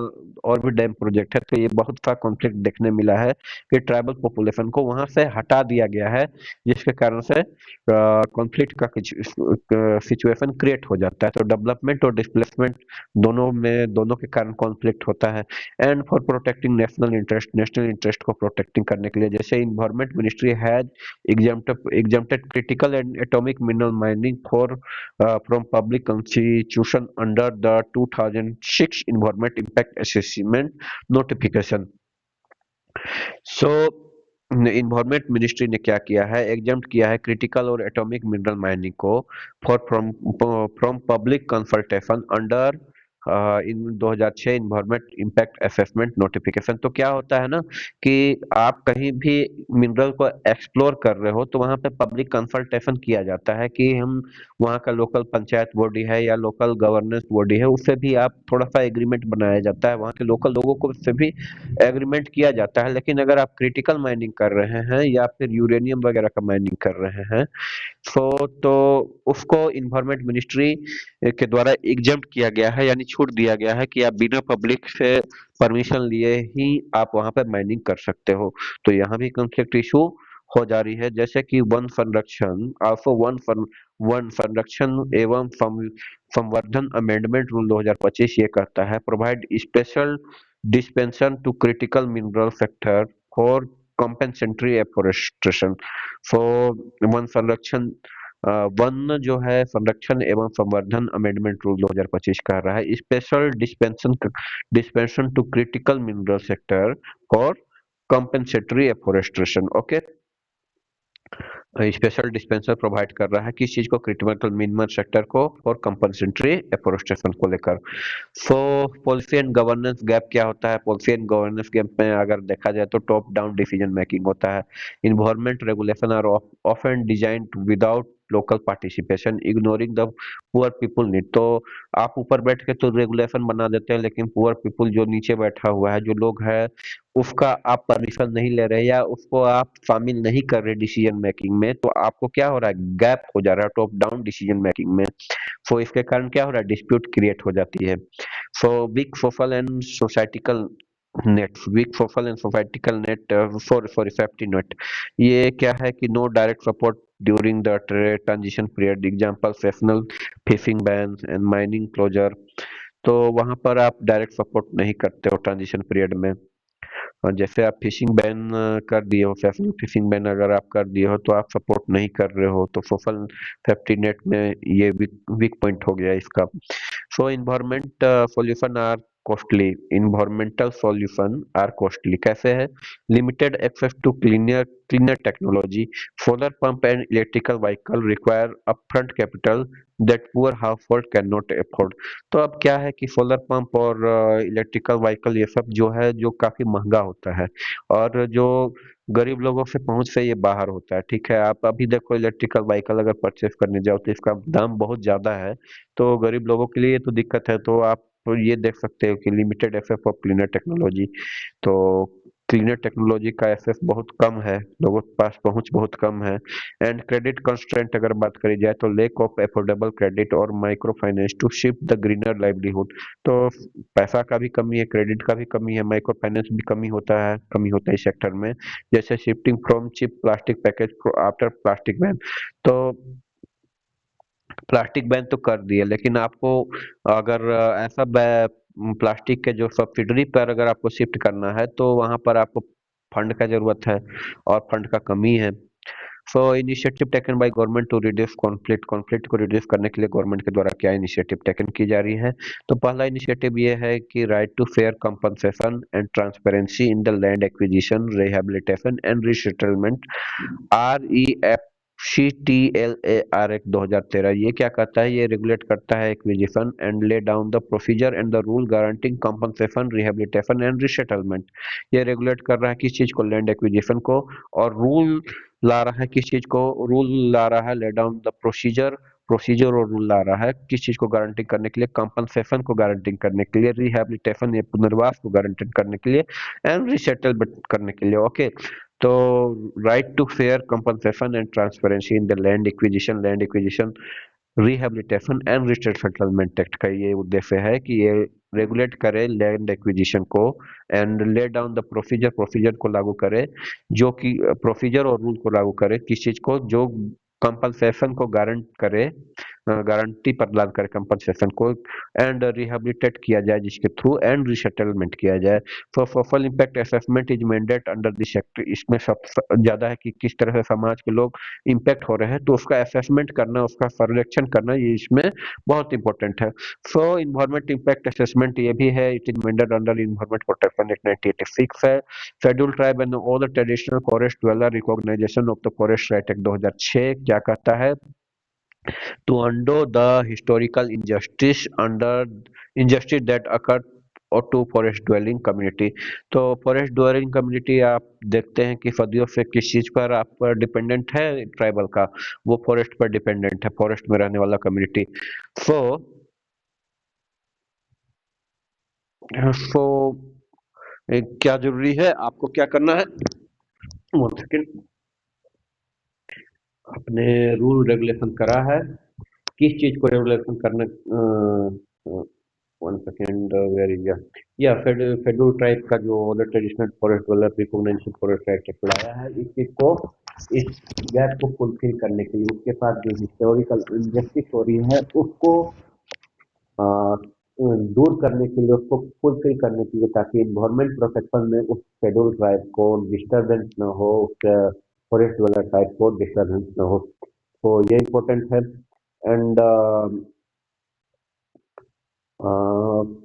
S1: और भी डैम प्रोजेक्ट है, तो ये बहुत सा कॉन्फ्लिक्ट देखने मिला है कि ट्राइबल पॉपुलेशन को वहां से हटा दिया गया है, जिसके कारण से कॉन्फ्लिक्ट का सिचुएशन क्रिएट हो जाता है। तो डेवलपमेंट और डिस्प्लेसमेंट दोनों के कारण कॉन्फ्लिक्ट होता है। And for protecting national interest को प्रोटेक्टिंग करने के लिए, जैसे environment ministry has exempted critical and atomic mineral mining from public constitution under the 2006 Environment Impact Assessment Notification. So environment ministry ने क्या किया है, एग्जम्प्ट किया है क्रिटिकल और एटॉमिक मिनरल माइनिंग को for from public consultation under in 2006 environment impact assessment notification. तो क्या होता है ना कि आप कहीं भी मिनरल को एक्सप्लोर कर रहे हो, तो वहां पे पब्लिक कंसल्टेशन किया जाता है कि हम वहाँ का लोकल पंचायत बॉडी है या लोकल गवर्नेंस बॉडी है, उससे भी आप थोड़ा सा एग्रीमेंट बनाया जाता है, वहाँ के लोकल लोगों को उससे भी एग्रीमेंट किया जाता है। लेकिन अगर आप क्रिटिकल माइनिंग कर रहे हैं या फिर यूरेनियम वगैरह का माइनिंग कर रहे हैं, तो उसको इन्वायरमेंट मिनिस्ट्री के द्वारा एग्जम्प्ट किया गया है, यानी छूट दिया गया है कि आप बिना पब्लिक से परमिशन लिए ही आप वहां पर माइनिंग कर सकते हो। तो यहाँ भी कॉन्फ्लिक्ट इशू हो जा रही है। जैसे कि वन संरक्षण आल्सो वन संरक्षण एवं संवर्धन अमेंडमेंट रूल 2025 ये कहता है, provide special dispensation to critical mineral sector for compensatory afforestation. वन संरक्षण वन जो है संरक्षण एवं संवर्धन अमेंडमेंट रूल 2025 कह रहा है, special dispensation to critical mineral sector for compensatory afforestation. Okay, special dispenser provide कर रहा है किस चीज को, क्रिटिकल मिनरल सेक्टर को और कंपेंसेटरी एफोरेस्टेशन को लेकर। सो पॉलिसी एंड गवर्नेंस गैप क्या होता है, पॉलिसी एंड गवर्नेंस गैप में अगर देखा जाए तो टॉप डाउन डिसीजन मेकिंग होता है। Environment regulation are often designed without local participation, ignoring the poor people need। तो आप ऊपर बैठ के तो रेगुलेशन बना देते हैं, लेकिन पुअर पीपल जो नीचे बैठा हुआ है, जो लोग है, उसका आप परमिशन नहीं ले रहे या उसको आप शामिल नहीं कर रहे डिसीजन मेकिंग में, तो आपको क्या हो रहा है, गैप हो जा रहा है टॉप डाउन डिसीजन मेकिंग में। सो इसके कारण क्या हो रहा है, डिस्प्यूट क्रिएट हो जाती है। So weak social and societical net, weak social and societical net for safety net, ये क्या है कि no direct support during the transition period, example seasonal fishing ban and mining closure. तो वहां पर आप डायरेक्ट सपोर्ट नहीं करते हो ट्रांजिशन पीरियड में। और जैसे आप फिशिंग बैन कर दिए हो, सेशनल फिशिंग बैन अगर आप कर दिए हो, तो आप सपोर्ट नहीं कर रहे हो, तो सोशल सेफ्टी नेट में ये वीक पॉइंट हो गया इसका। So environment solution are costly, environmental solution are costly कैसे है, limited access to cleaner technology, solar pump and electrical vehicle require upfront capital that poor household can not afford. तो अब क्या है कि सोलर पंप और इलेक्ट्रिकल व्हीकल ये सब जो है, जो काफी महंगा होता है और जो गरीब लोगों से पहुंच से ये बाहर होता है। ठीक है, आप अभी देखो इलेक्ट्रिकल व्हीकल अगर परचेस करने जाओ तो इसका दाम बहुत ज्यादा है, तो गरीब लोगों के लिए ये तो दिक्कत है। तो आप ये देख सकते हो कि limited access of cleaner technology, तो क्लीनर टेक्नोलॉजी का एक्सेस बहुत कम है, लोगों के पास पहुंच बहुत कम है। एंड क्रेडिट कंस्ट्रेंट अगर बात करी जाए तो लेक ऑफ एफोर्डेबल क्रेडिट और micro finance to shift the greener livelihood. तो पैसा का भी कमी है, क्रेडिट का भी कमी है, माइक्रो फाइनेंस भी कमी होता है इस सेक्टर में। जैसे shifting from chip plastic package after plastic ban. तो प्लास्टिक बैन तो कर दिया, लेकिन आपको अगर ऐसा प्लास्टिक के जो सब्सिडरी पर अगर आपको शिफ्ट करना है, तो वहां पर आपको फंड का जरूरत है और फंड का कमी है। So initiative taken by government to reduce conflict को रिड्यूस करने के लिए गवर्नमेंट के द्वारा क्या इनिशिएटिव टेकन की जा रही है। तो पहला इनिशिएटिव ये है कि right to fair compensation and transparency in the land acquisition, rehabilitation and resettlement, REFCTLAR act 2013। ये क्या करता है, ये रेगुलेट करता है acquisition and lay down the procedure and the rule guaranteeing compensation, rehabilitation and resettlement. ये रेगुलेट कर रहा है किस चीज को, लैंड एक्विजिशन को, और रूल ला रहा है किस चीज को, रूल ला रहा है ले डाउन द प्रोसीजर और रूल ला रहा है किस चीज को गारंटी करने के लिए, कंपनसेशन को गारंटी करने के लिए, रिहेबिलिटेशन या पुनर्वास को गारंटी करने के लिए, एंड रिसेटलमेंट करने के लिए। ओके, तो right to fair compensation and transparency in the land acquisition, rehabilitation and resettlement act का ये उद्देश्य है कि ये रेगुलेट करे लैंड एक्विजिशन को and lay down the procedure को लागू करे, जो कि प्रोसीजर और रूल को लागू करे किस चीज को, जो कंपनसेशन को गारंटी प्रदान करे कंपनसेशन को, एंड रिहेबिलिटेट किया जाए जिसके थ्रू, एंड रिसेटलमेंट किया जाए। For social impact assessment is mandate under this sector. इसमें सबसे ज्यादा है कि किस तरह से समाज के लोग इम्पैक्ट हो रहे हैं, तो उसका असेसमेंट करना, उसका सर्वेक्षण करना, ये इसमें बहुत इंपॉर्टेंट है। सो इन्वायरमेंट इम्पैक्ट असेसमेंट ये भी है, it is mandate under environment protection act 1986 है। Schedule tribe and all the traditional forest dweller recognisation of the forest right act 2006 क्या कहता है, to undo the historical injustice that occurred और to forest dwelling community. तो forest dwelling community आप देखते हैं कि सदियों से किस चीज पर आप डिपेंडेंट है, ट्राइबल का, वो फॉरेस्ट पर डिपेंडेंट है, फॉरेस्ट में रहने वाला कम्युनिटी। सो सो क्या जरूरी है, आपको क्या करना है, वन सेकेंड, अपने रूल रेगुलेशन करा है, किस चीज को रेगुलेशन करना, वन सेकेंड, वेयर इज या फेडरल ट्राइब का जो other traditional forest dweller recognisation forest act लाया है, इस चीज को, इस गैप को फुलफिल करने के लिए, उसके साथ जो हिस्टोरिकल इनजस्टिस हो रही है उसको दूर करने के लिए, उसको फुलफिल करने के लिए, ताकि इन्वायरमेंट प्रोटेक्शन में उस शेड्यूल ट्राइब को डिस्टर्बेंस न हो, उस फॉरेस्ट ड्वेलर ट्राइब को डिस्टर्बेंस न हो। तो ये इम्पोर्टेंट है। And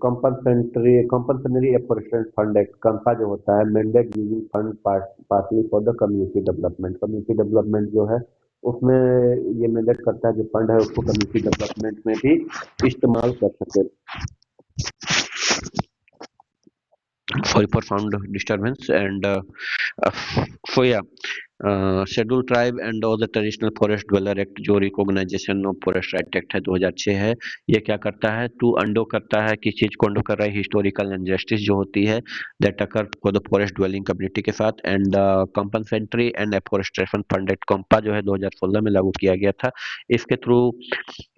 S1: compulsory afforestation fund act, CAMPA जो होता है, mandate using fund partly for the community development जो है, उसमें ये मैंडेट करता है जो फंड है उसको कम्युनिटी डेवलपमेंट में भी इस्तेमाल कर सके। Sorry for sound disturbance. And so या schedule tribe and all the traditional forest dweller act जो recognition of forest right act है 2006 है, ये क्या करता है, टू अंडो करता है, किस चीज को अंडो कर रहा है, हिस्टोरिकल इनजस्टिस जो होती है that occur for the forest dwelling community के साथ, and compensatory and afforestation fund act CAMPA जो है 2016 में लागू किया गया था। इसके थ्रू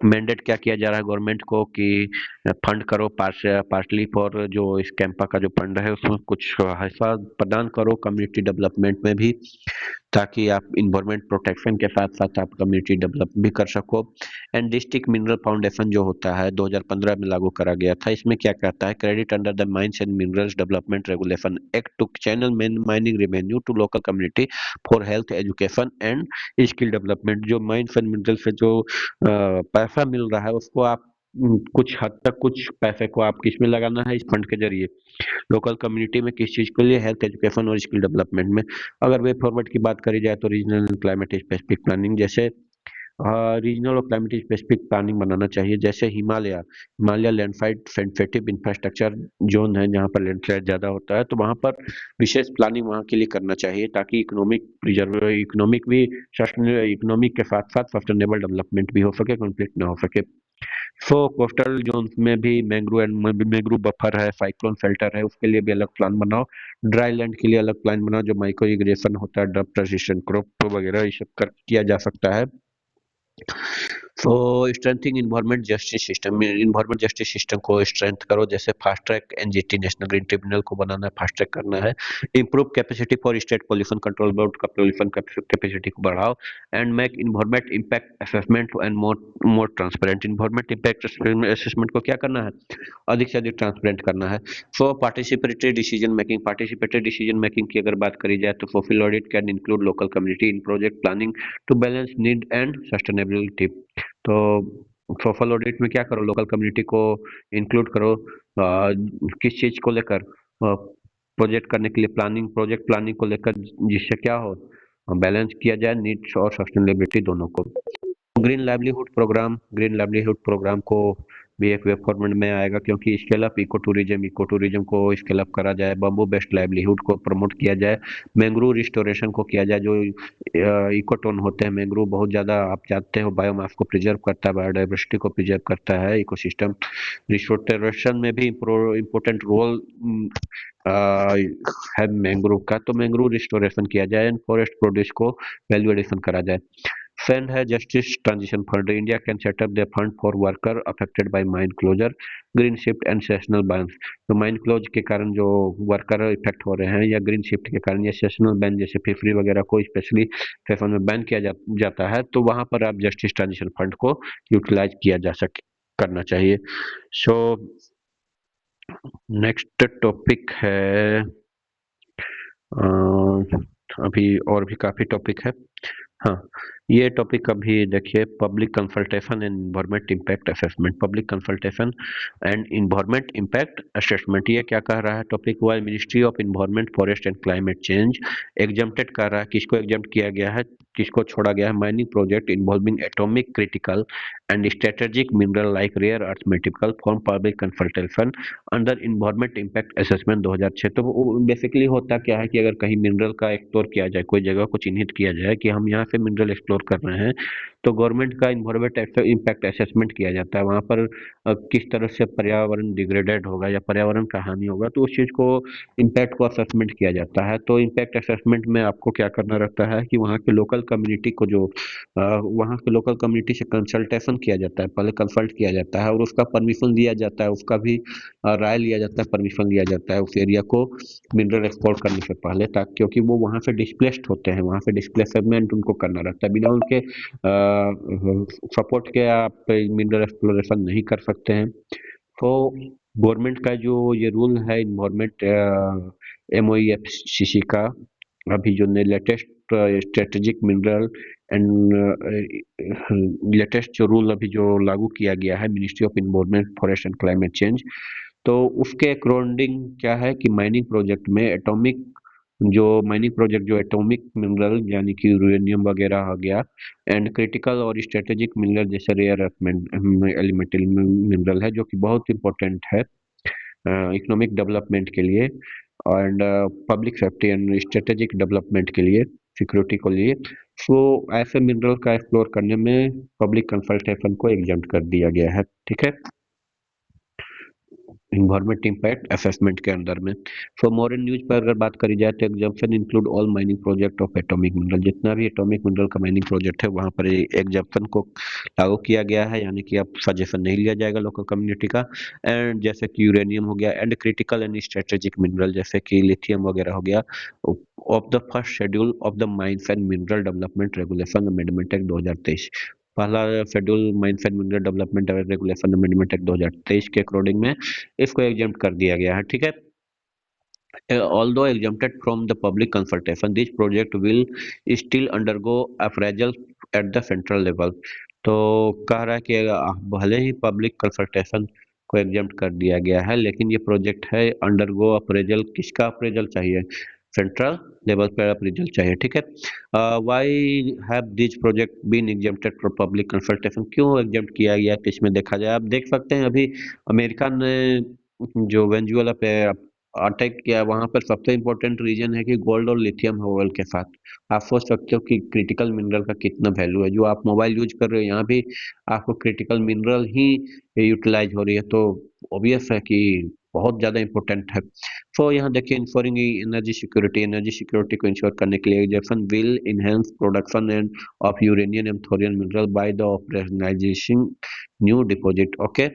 S1: मैंडेट क्या किया जा रहा है गवर्नमेंट को कि फंड करो पार्टली फॉर जो इस कैंपा का जो फंड है उसमें कुछ हिस्सा प्रदान करो कम्युनिटी डेवलपमेंट में भी, ताकि आप इन्वायरमेंट प्रोटेक्शन के साथ साथ आप कम्युनिटी डेवलप भी कर सको। एंड डिस्ट्रिक्ट मिनरल फाउंडेशन जो होता है 2015 में लागू करा गया था, इसमें क्या कहता है, credit under the mines and minerals development regulation act to channel mining revenue to local community for health education and skill development. जो माइंस एंड मिनरल से जो पैसा मिल रहा है उसको आप कुछ हद तक कुछ पैसे को आप किस में लगाना है, इस फंड के जरिए लोकल कम्युनिटी में किस चीज के लिए, हेल्थ एजुकेशन और स्किल डेवलपमेंट में। अगर वे फॉरवर्ड की बात करी जाए तो रीजनल क्लाइमेट स्पेसिफिक प्लानिंग, जैसे रीजनल और क्लाइमेट स्पेसिफिक प्लानिंग बनाना चाहिए। जैसे Himalaya Himalaya landslide sensitive infrastructure zone है, जहाँ पर लैंडस्लाइड ज्यादा होता है, तो वहाँ पर विशेष प्लानिंग वहाँ के लिए करना चाहिए, ताकि इकोनॉमिक भी इकोनॉमिक के साथ साथ सस्टेनेबल डेवलपमेंट भी हो सके, कॉन्फ्लिक्ट ना हो सके। सो कोस्टल जोन में भी मैंग्रोव बफर है, साइक्लोन शेल्टर है, उसके लिए भी अलग प्लान बनाओ। ड्राई लैंड के लिए अलग प्लान बनाओ, जो माइक्रो इरिगेशन होता है, ड्रप रेजिस्टेंट क्रॉप वगैरह ये सब किया जा सकता है। So strengthening environment justice system, environment justice system को स्ट्रेंथ करो, जैसे fast track NGT National Green Tribunal को बनाना है, फास्ट ट्रैक करना है। Improve capacity for state pollution control board का पॉल्यूशन कैपेसिटी को बढ़ाओ। And make environment impact assessment and more transparent. Environment impact assessment को क्या करना है, अधिक से अधिक ट्रांसपेरेंट करना है। सो पार्टिसिपेटरी डिसीजन मेकिंग की अगर बात करी जाए तो social audit can include local community in project planning to balance need and sustainability. तो सोशल ऑडिट में क्या करो, लोकल कम्युनिटी को इंक्लूड करो, किस चीज को लेकर, प्रोजेक्ट करने के लिए प्रोजेक्ट प्लानिंग को लेकर, जिससे क्या हो, बैलेंस किया जाए नीड्स और सस्टेनेबिलिटी दोनों को। ग्रीन लाइवलीहुड प्रोग्राम को भी एक वेब फॉर्मेट में आएगा, क्योंकि स्केल अप इको टूरिज्म को स्केल अप करा जाए, बम्बू बेस्ड लाइवलीहुड को प्रमोट किया जाए, मैंग्रोव रिस्टोरेशन को किया जाए। जो इकोटोन होते हैं मैंग्रोव, बहुत ज़्यादा आप जानते हो बायोमास को प्रिजर्व करता है, बायोडाइवर्सिटी को प्रिजर्व करता है, इकोसिस्टम रिस्टोरेशन में भी इम्पोर्टेंट रोल है मैंग्रोव का। तो मैंग्रोव रिस्टोरेशन किया जाए एंड फॉरेस्ट प्रोड्यूस को वैल्यू एडिशन करा जाए। फंड है justice transition fund, India can set up the fund for worker affected by mine closure, green shift and seasonal ban. तो माइन क्लोज के कारण जो वर्कर इफेक्ट हो रहे हैं, या ग्रीन शिफ्ट के कारण, या सेशनल बैन जैसे फिशरी वगैरह को स्पेशली फैशन में बैन किया जाता है, तो वहां पर आप जस्टिस ट्रांजिशन फंड को यूटिलाइज किया जा सके, करना चाहिए। सो नेक्स्ट टॉपिक है, अभी और भी काफी टॉपिक है। हाँ, ये टॉपिक अभी देखिए, public consultation and environment impact assessment. Public consultation and environment impact assessment, ये क्या कह रहा है topic wise, ministry of environment forest and climate change exempted कर रहा है। किसको एग्जम्प्ट किया गया है, किसको छोड़ा गया है, mining project involving atomic critical and strategic mineral like rare earth metal from public consultation under environment impact assessment 2006। तो बेसिकली होता क्या है कि अगर कहीं मिनरल का एक्सप्लोर किया जाए, कोई जगह को चिन्हित किया जाए कि हम यहाँ से मिनरल एक्सप्लोर कर रहे हैं, तो गवर्नमेंट का इन्वायरमेंट इम्पैक्ट असेसमेंट किया जाता है। वहाँ पर किस तरह से पर्यावरण डिग्रेडेड होगा या पर्यावरण का हानि होगा, तो उस चीज़ को इम्पैक्ट को असेसमेंट किया जाता है। तो इम्पैक्ट असेसमेंट में आपको क्या करना रहता है कि वहाँ के लोकल कम्युनिटी को जो वहाँ के लोकल कम्युनिटी से कंसल्टेशन किया जाता है, पहले कंसल्ट किया जाता है और उसका परमिशन दिया जाता है, उसका भी राय लिया जाता है, परमिशन लिया जाता है उस एरिया को मिनरल एक्सप्लोर करने से पहले, ताकि क्योंकि वो वहाँ से डिस्प्लेस्ड होते हैं, वहाँ से डिस्प्लेसमेंट उनको करना रहता है। बिना उनके सपोर्ट के आप मिनरल एक्सप्लोरेशन नहीं कर सकते हैं। तो गवर्नमेंट का जो ये रूल है इन्वायरमेंट MOEFCC का, अभी जो latest strategic mineral and latest जो रूल अभी जो लागू किया गया है ministry of environment forest and climate change, तो उसके अकॉर्डिंग क्या है कि माइनिंग प्रोजेक्ट में जो एटॉमिक मिनरल यानी कि यूरेनियम वगैरह आ गया, एंड क्रिटिकल और स्ट्रेटेजिक मिनरल जैसे रेयर अर्थ एलिमेंटल मिनरल है, जो कि बहुत इंपॉर्टेंट है इकोनॉमिक डेवलपमेंट के लिए and public safety and strategic development के लिए। सिक्योरिटी को लिए। सो ऐसे मिनरल का एक्सप्लोर करने में पब्लिक कंसल्टेशन को एग्जम्प्ट कर दिया गया है, ठीक है, इन्वायरमेंट इम्पैक्ट असेसमेंट के अंदर में। फॉर मोर इन न्यूज पर अगर बात करी जाए तो exemption include all mining project of atomic mineral, जितना भी एटॉमिक मिनरल का माइनिंग प्रोजेक्ट है वहां पर एग्जम्पशन को लागू किया गया है, यानी कि अब सजेशन नहीं लिया जाएगा लोकल कम्युनिटी का। एंड जैसे कि यूरेनियम हो गया, and critical and strategic mineral जैसे कि लिथियम वगैरह हो गया, of the first schedule of the mines and mineral development regulation amendment act 2023। पहला schedule mines and mineral development regulation amendment act 2023 के अकॉर्डिंग में इसको एग्जम्प्ट कर दिया गया है, ठीक है। Although exempted from the public consultation, this project will still undergo appraisal at the central level। तो कह रहा है कि भले ही पब्लिक कंसल्टेशन को एग्जम्प्ट कर दिया गया है, लेकिन ये प्रोजेक्ट है अंडरगो अप्रेजल। किसका अप्रेजल चाहिए? सेंट्रल लेवल पर अप्रेजल चाहिए, ठीक है। Why have this project been exempted for public consultation? क्यों एग्जम्प्ट किया गया? तो इसमें देखा जाए, आप देख सकते हैं अभी अमेरिका ने जो वेनेजुएला पे अटैक किया, वहां पर सबसे इम्पोर्टेंट रीजन है कि गोल्ड और लिथियम है ऑयल के साथ। आप सोच सकते हो कि क्रिटिकल मिनरल का कितना वैल्यू है। जो आप मोबाइल यूज कर रहे हो यहाँ भी आपको क्रिटिकल मिनरल ही यूटिलाइज हो रही है, तो ऑब्वियस है कि बहुत ज्यादा इंपॉर्टेंट है। तो यहाँ देखिए, इंश्योरिंग एनर्जी सिक्योरिटी को इंश्योर करने के लिए extraction will enhance production and of uranium and thorium mineral by the operationalization new deposit. Okay,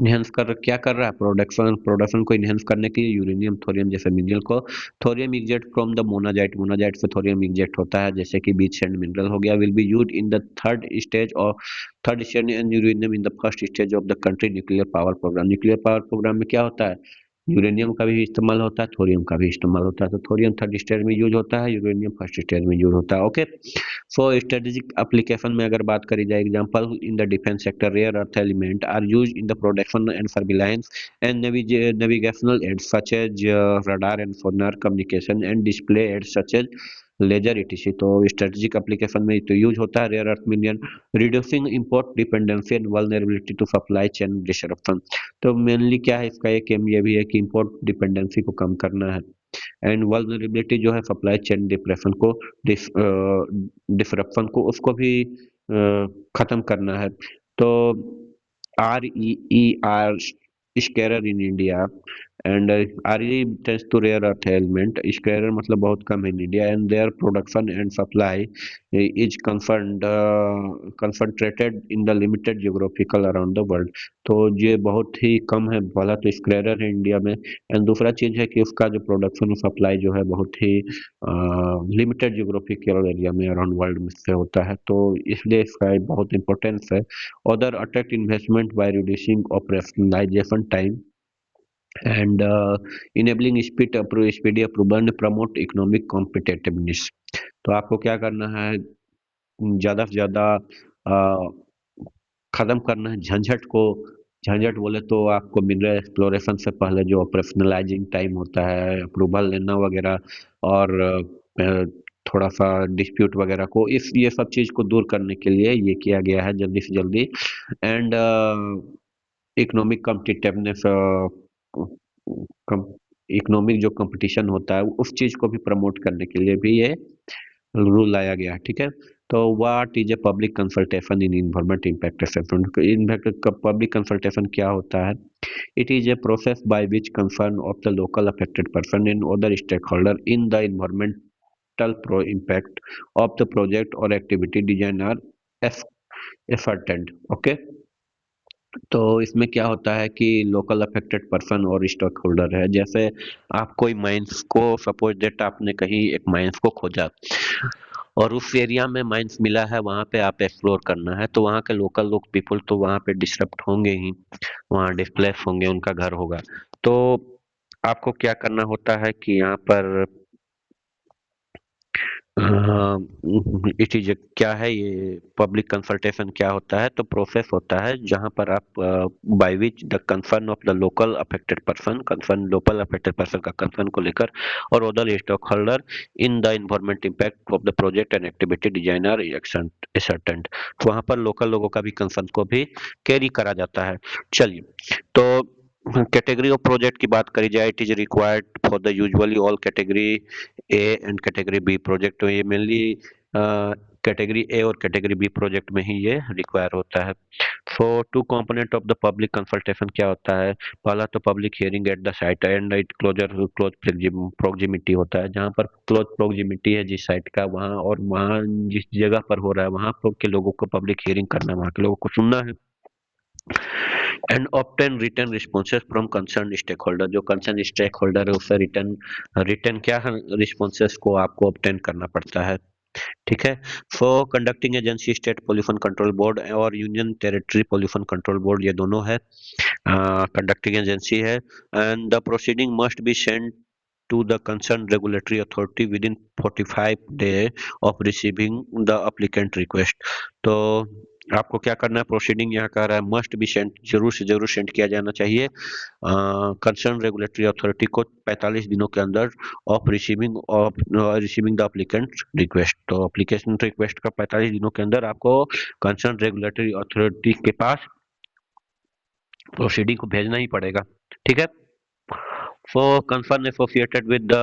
S1: enhance कर क्या कर रहा है? प्रोडक्शन को इनहेंस करने के लिए यूरेनियम थोरियम जैसे मिनरल को, thorium eject from the monazite से थोरियम इजेक्ट होता है, जैसे कि बीच सैंड मिनरल हो गया, will be used in the third stage and uranium in the first stage of the country nuclear power program. Nuclear power program में क्या होता है? यूरेनियम का भी इस्तेमाल होता है, थोरियम का भी इस्तेमाल होता है। तो थोरियम थर्ड स्टेज में यूज होता है, यूरेनियम फर्स्ट स्टेज में यूज होता है। ओके, सो स्ट्रेटेजिक एप्लीकेशन में अगर बात करी जाए, example in the defence sector rare earth element are used in the production and surveillance and navigational aids such as radar and sonar communication and display aids such as laser ETC. तो strategic application में तो use होता है rare earth mineral, reducing import dependency and vulnerability to supply chain disruption. तो mainly क्या है इसका एक एम ये भी है कि इंपोर्ट डिपेंडेंसी को कम करना है, एंड वल्नरेबिलिटी जो है सप्लाई चेन डिप्रेशन को डिसरप्शन को उसको भी खत्म करना है। तो REER scarcer in India and RE tends to rare earth element, scarcer मतलब बहुत कम है in India, and their production and supply is concentrated in the limited geographical around the world. तो ये बहुत ही कम है, पहला तो स्केरर है इंडिया में, एंड दूसरा चीज है कि उसका जो प्रोडक्शन और सप्लाई जो है बहुत ही लिमिटेड जियोग्राफिकल एरिया में अराउंड वर्ल्ड में से होता है, तो इसलिए इसका बहुत इंपॉर्टेंस है। Other attract investment by reducing operationalization time and enabling speedy approval and promote economic competitiveness। तो आपको क्या करना है? ज्यादा से ज्यादा खत्म करना है झंझट को। झंझट बोले तो आपको मिनरल एक्सप्लोरेशन से पहले जो ऑपरेशनलाइजिंग टाइम होता है, अप्रूवल लेना वगैरह, और थोड़ा सा डिस्प्यूट वगैरह को, इस ये सब चीज को दूर करने के लिए ये किया गया है जल्दी से जल्दी। एंड इकोनॉमिक कॉम्पिटिटिवनेस, इकोनॉमिक जो कंपटीशन होता है उस चीज को भी प्रमोट करने के लिए भी ये रूल लाया गया है, ठीक है। तो what is a public consultation in environment impact assessment? Public consultation क्या होता है? It is a process by which concern of the local affected person and other stakeholder in the environmental pro impact of the project और activity design are afforded. Okay, तो इसमें क्या होता है कि लोकल अफेक्टेड पर्सन और stakeholder है। जैसे आप कोई माइंस को, सपोज दैट आपने कहीं एक माइंस को खोजा और उस एरिया में माइंस मिला है, वहां पे आप एक्सप्लोर करना है, तो वहां के लोकल लोग पीपल तो वहां पे डिस्टर्ब होंगे ही, वहां डिस्प्लेस होंगे, उनका घर होगा। तो आपको क्या करना होता है कि यहाँ पर इट इज क्या है ये पब्लिक कंसल्टेशन क्या होता है? तो प्रोसेस होता है जहां पर आप by which the concern of the local affected person, concern local affected person का कंसर्न को लेकर, और other stakeholder in the environment impact of the project and activity designer ascertained. तो वहां पर लोकल लोगों का भी कंसर्न को भी कैरी करा जाता है। चलिए, तो कैटेगरी ऑफ प्रोजेक्ट की बात करी जाए, it is required for the usually all category A and category B project, तो ये मेनली कैटेगरी ए और कैटेगरी बी प्रोजेक्ट में ही ये रिक्वायर होता है। For two component of the public consultation क्या होता है, पहला तो public hearing at the site and it closure close proximity होता है, जहाँ पर क्लोज प्रोक्सिमिटी है जिस साइट का, वहाँ और वहाँ जिस जगह पर हो रहा है वहाँ के लोगों को पब्लिक हियरिंग करना, वहाँ के लोगों को सुनना है। And obtain written responses from concern stakeholder, जो कंसर्न स्टेक होल्डर है उससे रिटर्न रिटर्न क्या है, रिस्पॉन्सेज को आपको ऑब्टेन करना पड़ता है। ठीक है। For conducting agency state pollution control board और union territory pollution control board, ये दोनों है कंडक्टिंग एजेंसी है। And the proceeding must be send to the concerned regulatory authority within 45 days of receiving the applicant request। तो आपको क्या करना है, प्रोसीडिंग यहाँ कह रहा है मस्ट बी सेंड, जरूर से जरूर सेंड किया जाना चाहिए कंसर्न रेगुलेटरी अथॉरिटी को 45 दिनों के अंदर of receiving the applicant request. तो एप्लीकेशन रिक्वेस्ट का 45 दिनों के अंदर आपको कंसर्न रेगुलेटरी अथॉरिटी के पास प्रोसीडिंग को भेजना ही पड़ेगा। ठीक है। For concern associated with the,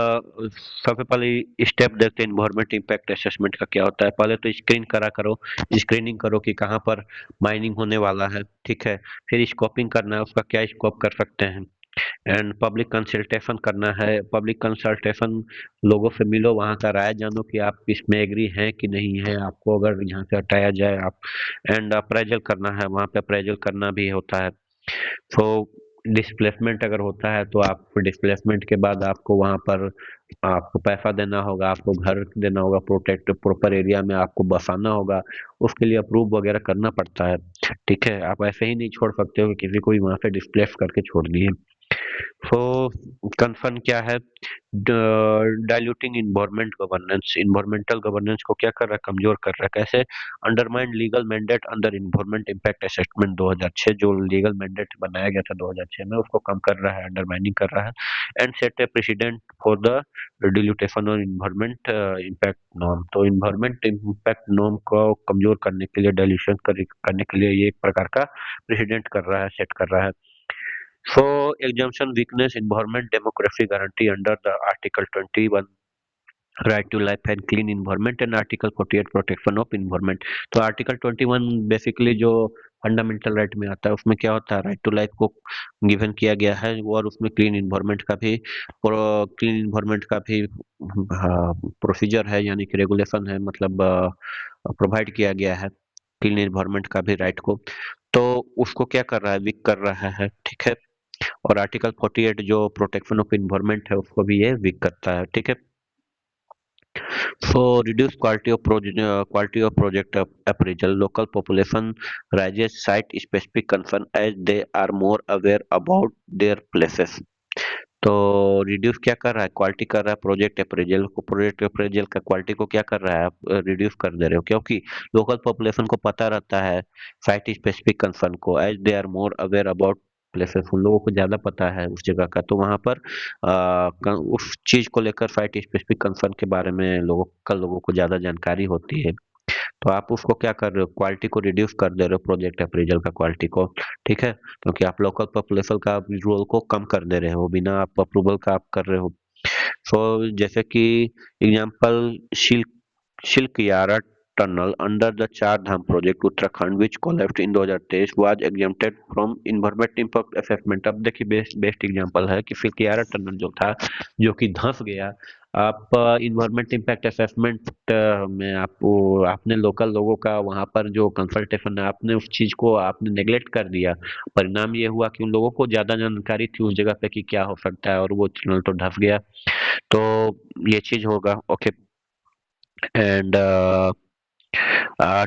S1: सबसे पहले स्टेप देखते हैं इन्वायरमेंट इम्पैक्ट असेसमेंट का क्या होता है। पहले तो स्क्रीन करा करो, स्क्रीनिंग करो कि कहाँ पर माइनिंग होने वाला है। ठीक है। फिर स्कोपिंग करना है, उसका क्या स्कोप कर सकते हैं। एंड पब्लिक कंसल्टेशन करना है, पब्लिक कंसल्टेशन लोगों से मिलो, वहाँ का राय जानो कि आप इसमें एग्री हैं कि नहीं है, आपको अगर यहाँ से हटाया जाए आप। एंड अप्रेजल करना है, वहाँ पे अप्रेजल करना भी होता है। तो डिस्प्लेसमेंट अगर होता है तो आप डिस्प्लेसमेंट के बाद आपको वहाँ पर आपको पैसा देना होगा, आपको घर देना होगा, प्रोटेक्ट प्रॉपर एरिया में आपको बसाना होगा, उसके लिए अप्रूव वगैरह करना पड़ता है। ठीक है। आप ऐसे ही नहीं छोड़ सकते हो कि किसी को भी वहाँ से डिस्प्लेस करके छोड़ दिए। सो कंसर्न क्या है, diluting environment governance, environmental governance को क्या कर रहा है, कमजोर कर रहा है। कैसे, undermine legal mandate under environment impact assessment 2006, जो लीगल मैंडेट बनाया गया था 2006 में, उसको कम कर रहा है, अंडरमाइनिंग कर रहा है। And set a precedent for the dilution on environment impact norm, तो इन्वायरमेंट इम्पैक्ट नॉर्म को कमजोर करने के लिए, डाइल्यूशन करने के लिए ये एक प्रकार का प्रेसिडेंट कर रहा है, सेट कर रहा है। So exemption weakness environment democracy guarantee under the Article 21 right to life and clean environment and Article 48 protection of environment। तो Article 21 बेसिकली जो फंडामेंटल राइट में आता है उसमें क्या होता है, राइट टू लाइफ को गिवन किया गया है, और उसमें क्लीन इन्वायरमेंट का भी प्रोसीजर है, यानी कि रेगुलेशन है, मतलब प्रोवाइड किया गया है क्लीन इन्वायरमेंट का भी राइट को। तो उसको क्या कर रहा है, वीक कर रहा है। ठीक है। और आर्टिकल 48 जो प्रोटेक्शन ऑफ इन्वायरमेंट है उसको भी ये वीक करता है। ठीक है। So reduce quality of project appraisal. Local population raises site specific concern as they are more aware about their places। तो रिड्यूस क्या कर रहा है, क्वालिटी कर रहा है प्रोजेक्ट अप्रेजल को, प्रोजेक्ट अप्रेजल का क्वालिटी को क्या कर रहा है, आप रिड्यूस कर दे रहे हो, क्योंकि लोकल पॉपुलेशन को पता रहता है साइट स्पेसिफिक कंसर्न को, as they are more aware about places, उन लोगों को ज्यादा पता है उस जगह का, तो वहां पर उस चीज को लेकर साइट स्पेसिफिक कंसर्न के बारे में लोगों को ज्यादा जानकारी होती है। तो आप उसको क्या कर रहे हो, क्वालिटी को रिड्यूस कर दे रहे हो, प्रोजेक्ट अप्रेजल का क्वालिटी को। ठीक है। क्योंकि आप लोकल पॉपुलेशन का रोल को कम कर दे रहे हो, बिना आप अप्रूवल का आप कर रहे हो। सो जैसे कि example, Silkyara tunnel under the Char Dham project Uttarakhand which collapsed in 2023 was exempted from environment impact assessment. अब देखिए बेस्ट एग्जांपल है कि सिल्क यारा टनल जो था, जो कि धंस गया, आप इन्वायरमेंट इम्पैक्ट असेसमेंट में आपने लोकल लोगों का वहां पर जो कंसल्टेशन है, आपने उस चीज को आपने नेग्लेक्ट कर दिया। परिणाम ये हुआ कि उन लोगों को ज्यादा जानकारी थी उस जगह पे कि क्या हो सकता है, और वो टनल तो धंस गया। तो ये चीज होगा। ओके। एंड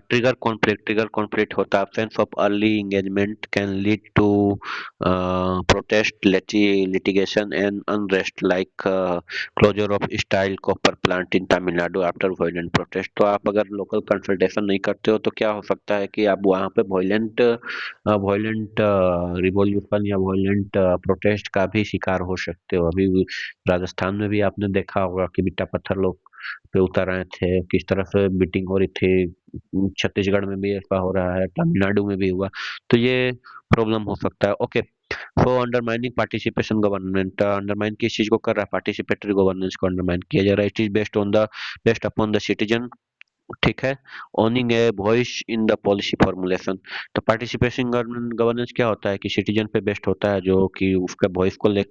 S1: ट्रिगर कॉन्फ्लिक्ट होता है, absence of early engagement can lead to protest, litigation and unrest like closure of steel copper plant in Tamil Nadu after violent protest। तो आप अगर लोकल कंसल्टेशन नहीं करते हो तो क्या हो सकता है कि आप वहाँ पे वॉयलेंट रिवॉल्यूशन या वॉयलेंट प्रोटेस्ट का भी शिकार हो सकते हो। अभी राजस्थान में भी आपने देखा होगा कि बिट्टा पत्थर लोग पे उतर आए थे, किस तरह से बीटिंग हो रही थी, छत्तीसगढ़ में भी ऐसा हो रहा है, तमिलनाडु में भी हुआ। तो ये प्रॉब्लम हो सकता है। ओके। सो अंडरमाइनिंग पार्टिसिपेशन गवर्नमेंट, अंडरमाइन किस चीज को कर रहा है? पार्टिसिपेटरी गवर्नेंस को अंडरमाइन किया जा रहा है। It is based upon the citizen, ठीक है, owning a voice in the policy formulation. तो पार्टिसिपेशन गवर्नेंस क्या होता है कि सिटीजन पे बेस्ड होता है, जो कि उसके वॉइस को ले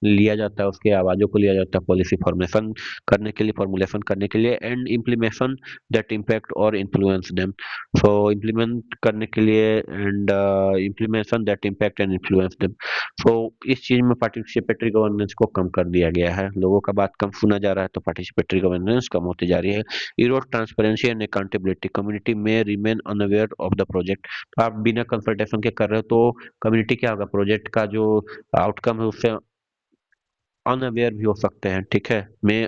S1: लिया जाता है, उसकी आवाजों को लिया जाता है पॉलिसी फॉर्मुलेशन करने के लिए, एंड इम्प्लीमेशन दैट इम्पैक्ट और इन्फ्लुएंस देम। सो इम्प्लीमेंट करने के लिए and implementation that impact and influence them. So इस चीज में पार्टिसिपेटरी गवर्नेंस को कम कर दिया गया है, लोगों का बात कम सुना जा रहा है, तो पार्टिसिपेटरी गवर्नेंस कम होती जा रही है। Erode transparency and accountability. Community may remain unaware of the project. तो आप बिना कंसल्टेशन के कर रहे हो तो कम्युनिटी क्या होगा, प्रोजेक्ट का जो आउटकम है उससे अनअवेयर भी हो सकते हैं, ठीक है। मे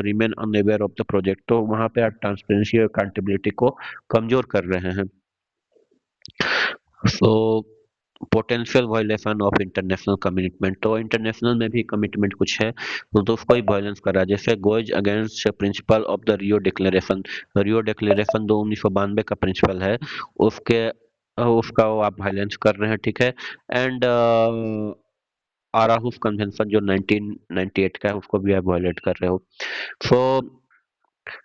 S1: remain unaware of the project, तो वहां पे आप ट्रांसपेरेंसी और अकाउंटेबिलिटी को कमजोर कर रहे हैं। So potential violation of international commitment, तो इंटरनेशनल में भी कमिटमेंट कुछ है तो उसको ही वायलेंस कर रहा है, जैसे goes against principle of the Rio declaration. Rio declaration जो 1992 का प्रिंसिपल है, उसके उसका वो आप वायलेंस कर रहे हैं, ठीक है। एंड आराहुस कन्वेंशन जो 1998 का है, उसको भी आप वायलेट कर रहे हो। सो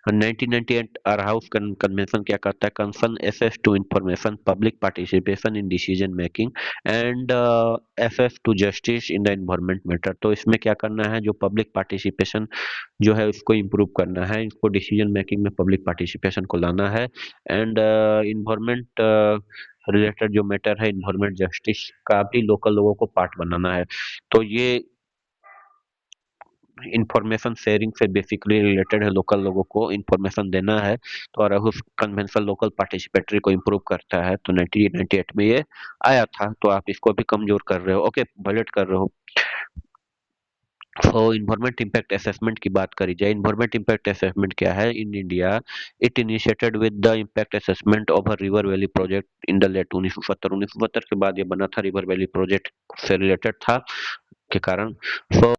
S1: 1998 अराउस कन्वेंशन क्या करता है? Concern access to information, public participation in decision making and access to justice in the environment matter. तो इसमें क्या करना है, जो पब्लिक पार्टिसिपेशन जो है उसको इम्प्रूव करना है, इसको डिसीजन मेकिंग में पब्लिक पार्टिसिपेशन को लाना है, एंड इन्वायरमेंट रिलेटेड जो मैटर है, इन्वायरमेंट जस्टिस का भी लोकल लोगों को पार्ट बनाना है। तो ये इंफॉर्मेशन शेयरिंग से बेसिकली रिलेटेड है, लोकल लोगों को इंफॉर्मेशन देना है। तो और उस कन्वेंशन लोकल पार्टिसिपेटरी को इम्प्रूव करता है, तो 1998 में ये आया था, तो आप इसको भी कमजोर कर रहे हो, ओके, वॉयलेट कर रहे हो। तो इन्वायरमेंट इम्पैक्ट असेसमेंट की बात करी जाए, इन्वायरमेंट इम्पैक्ट असेसमेंट क्या है? In India it initiated with the impact assessment of a river valley project in the late 1970 के बाद ये बना था, रिवर वैली प्रोजेक्ट से रिलेटेड था के कारण। सो